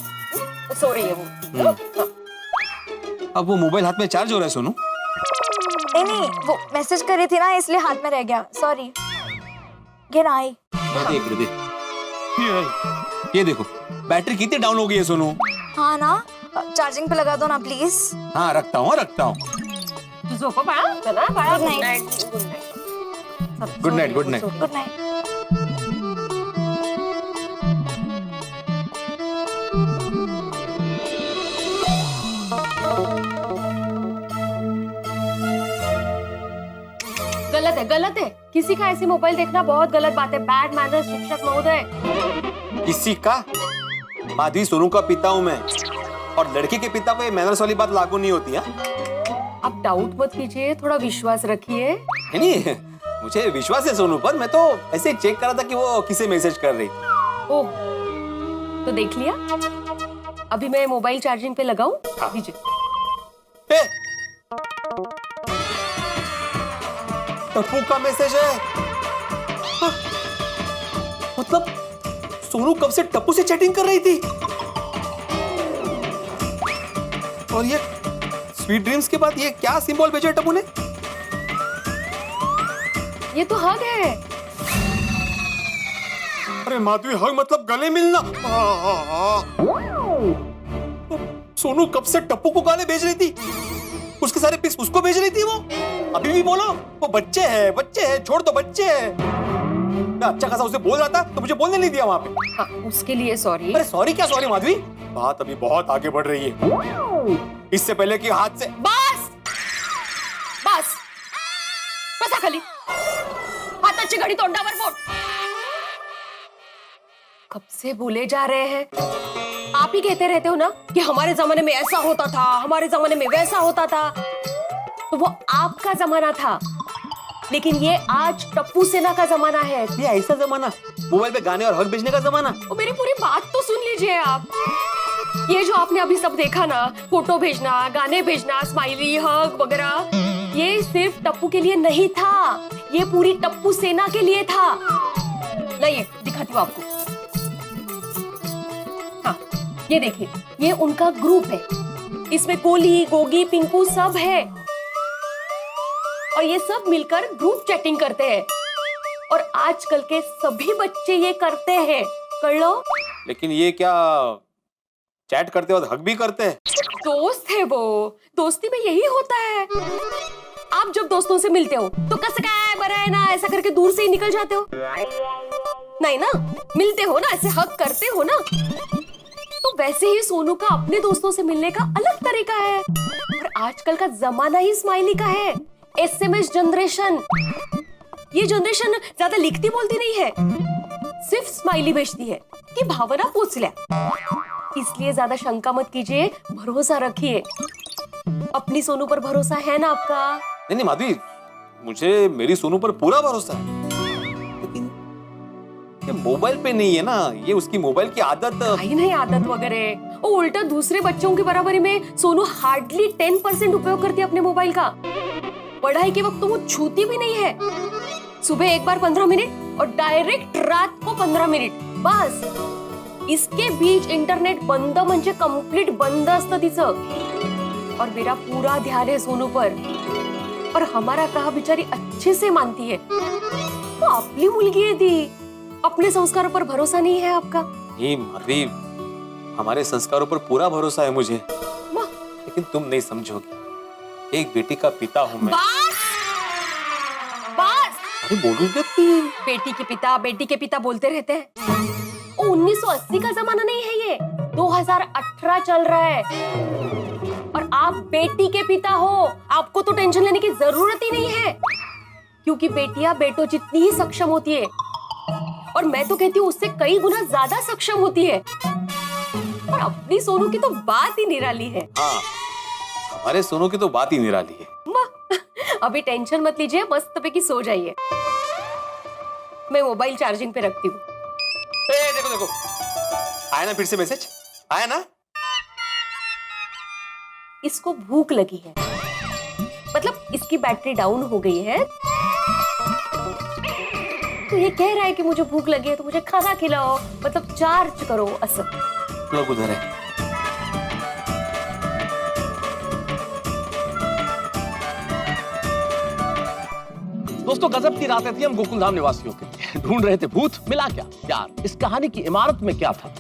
सो रही है वो। हाँ। अब वो मोबाइल हाथ में चार्ज हो रहा है सोनू। नहीं, वो मैसेज कर रही थी ना, इसलिए हाथ में रह गया, सॉरी। ये ना आई। देख ये देखो, बैटरी कितनी डाउन हो गई है सोनू। हाँ ना, चार्जिंग पे लगा दो ना प्लीज। हाँ रखता हूँ। तू सो पड़ा, चला पड़ा। Good night. Good night. Good night. गलत है। किसी का ऐसी मोबाइल देखना बहुत गलत बात है। बैड मैनर्स, शिक्षक महोदय। किसी का? माधवी, सोनू का पिता हूँ मैं, और लड़की के पिता को ये मैनर्स वाली बात लागू नहीं होती है। आप डाउट मत कीजिए, थोड़ा विश्वास रखिए। नहीं, मुझे विश्वास है सोनू पर। मैं तो ऐसे चेक कर रहा था कि वो किसे मैसेज कर रही। ओह, तो देख लिया। अभी मैं मोबाइल चार्जिंग पे लगाऊं? दीजिए। टप्पू का मैसेज है। हाँ, मतलब सोनू कब से टप्पू से चैटिंग कर रही थी। और ये स्वीट ड्रीम्स के बाद ये क्या सिंबल भेजा टप्पू ने? ये तो हग है। अरे माधवी, हग मतलब गले मिलना। सोनू कब से टप्पू को गाने भेज रही थी? उसके सारे पिक्स उसको भेज रही थी वो। अभी भी बोलो, वो बच्चे हैं, छोड़ दो, बच्चे हैं। मैं अच्छा खासा उसे बोल रहा था तो मुझे बोलने नहीं दिया वहां पे। हाँ, उसके लिए सॉरी। अरे सॉरी क्या सॉरी माधवी, बात अभी बहुत आगे बढ़ रही है। इससे पहले कि हाथ से बस बसा खाली हाताची घडी तोंडावर बोट। कब से बोले जा रहे हैं? आप ही कहते रहते हो ना कि हमारे जमाने में ऐसा होता था, हमारे जमाने में वैसा होता था। तो वो आपका जमाना था, लेकिन ये आज टप्पू सेना का जमाना है। ये ऐसा जमाना, मोबाइल पे गाने और हक भेजने का जमाना। तो मेरी पूरी बात तो सुन लीजिए आप। ये जो आपने अभी सब देखा ना, फोटो भेजना, गाने भेजना, स्माइली, हग वगैरह, ये सिर्फ टप्पू के लिए नहीं था, ये पूरी टप्पू सेना के लिए था। लाइए दिखाती हूँ आपको। हाँ, ये देखिए, ये उनका ग्रुप है। इसमें कोली, गोगी, पिंकू सब है, और ये सब मिलकर ग्रुप चैटिंग करते हैं। और आजकल के सभी बच्चे ये करते हैं, कर लो। लेकिन ये क्या चैट करते और हक भी करते हैं? दोस्त है वो, दोस्ती में यही होता है। आप जब दोस्तों से मिलते हो तो कैसे है, बरा है ना, ऐसा करके दूर से ही निकल जाते हो? नहीं ना, मिलते हो ना, ऐसे हक करते हो ना। तो वैसे ही सोनू का अपने दोस्तों से मिलने का अलग तरीका है। और आजकल का जमाना ही स्माइली का है, SMS जनरेशन। ये जनरेशन ज्यादा लिखती बोलती नहीं है, सिर्फ स्माइली भेजती है कि भावना पूछ लिया। इसलिए ज्यादा शंका मत कीजिए, भरोसा रखिए। अपनी सोनू पर भरोसा है ना आपका? नहीं माधवी, मुझे मेरी सोनू पर पूरा भरोसा है, लेकिन ये मोबाइल पे नहीं है ना, ये उसकी मोबाइल की आदत। नहीं आदत वगैरह, वो उल्टा दूसरे बच्चों की बराबरी में सोनू हार्डली 10% उपयोग करती है अपने मोबाइल का। पढ़ाई के वक्त तो वो छूती भी नहीं है। सुबह एक बार 15 मिनट और डायरेक्ट रात को 15 मिनिट बस। इसके बीच इंटरनेट बंद म्हणजे कंप्लीट बंद असतं तिचं। और मेरा पूरा ध्यान है सोनू पर, और हमारा कहा बिचारी अच्छे से मानती है। तो आपली मुलगी है दी, अपने संस्कारों पर भरोसा नहीं है आपका? नहीं माधवी, हमारे संस्कारों पर पूरा भरोसा है मुझे, लेकिन तुम नहीं समझोगी। एक बेटी का पिता हूँ मैं। बस अरे बोलूं बेटी के पिता बोलते रहते हैं। 1980 का जमाना नहीं है ये, 2018 चल रहा है, और आप बेटी के पिता हो। आपको तो टेंशन लेने की जरूरत ही नहीं है, क्योंकि बेटियां बेटों जितनी ही सक्षम होती है, और मैं तो कहती हूँ उससे कई गुना ज्यादा सक्षम होती है। और अपनी सोनू की तो बात ही निराली है। हाँ, हमारे सोनू की तो बात ही निराली है। अभी टेंशन मत लीजिए, मस्त पैकी सो जाइए। मैं मोबाइल चार्जिंग पे रखती हूँ। देखो देखो, आया ना फिर से मैसेज, आया ना। इसको भूख लगी है, मतलब इसकी बैटरी डाउन हो गई है, तो ये कह रहा है कि मुझे भूख लगी है तो मुझे खाना खिलाओ, मतलब चार्ज करो। असल लोग उधर है। दोस्तों, गजब की रातें थी हम गोकुलधाम निवासियों के लिए। ढूंढ रहे थे भूत, मिला क्या? प्यार। इस कहानी की इमारत में क्या था?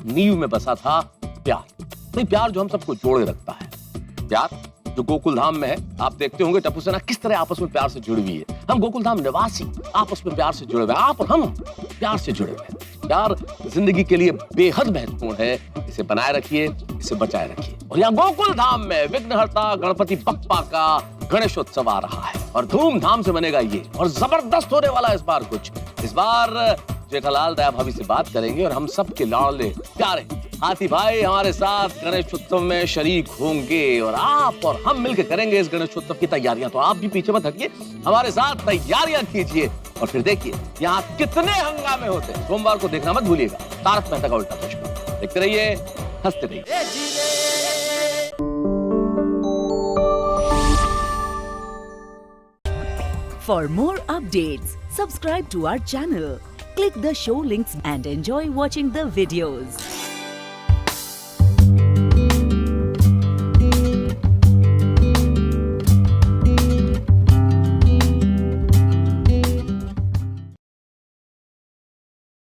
नींव में बसा था प्यार। नहीं, प्यार जो हम सबको जोड़े रखता है, प्यार जो गोकुलधाम में है। आप देखते होंगे टप्पू सेना किस तरह आपस में प्यार से जुड़ी हुई है। हम गोकुलधाम निवासी आपस में प्यार से जुड़े हुए हैं, आप और हम प्यार से जुड़े हुए हैं। प्यार जिंदगी के लिए बेहद महत्वपूर्ण है। इसे बनाए रखिए, इसे बचाए रखिए। और यहाँ गोकुलधाम में विघ्नहर्ता गणपति बप्पा का गणेशोत्सव आ रहा है, और धूमधाम से बनेगा ये, और जबरदस्त होने वाला है इस बार कुछ। इस बार जेठालाल दया भाभी से बात करेंगे, और हम सबके लाडले प्यारे हाथी भाई हमारे साथ गणेशोत्सव में शरीक होंगे, और आप और हम मिलकर करेंगे इस गणेशोत्सव की तैयारियां। तो आप भी पीछे मत हटिए, हमारे साथ तैयारियां कीजिए, और फिर देखिए यहाँ कितने हंगामे होते हैं। सोमवार को देखना मत भूलिएगा, तारक मेहता का उल्टा चश्मा। देखते रहिए, हंसते रहिए। For more updates, subscribe to our channel, click the show links and enjoy watching the videos.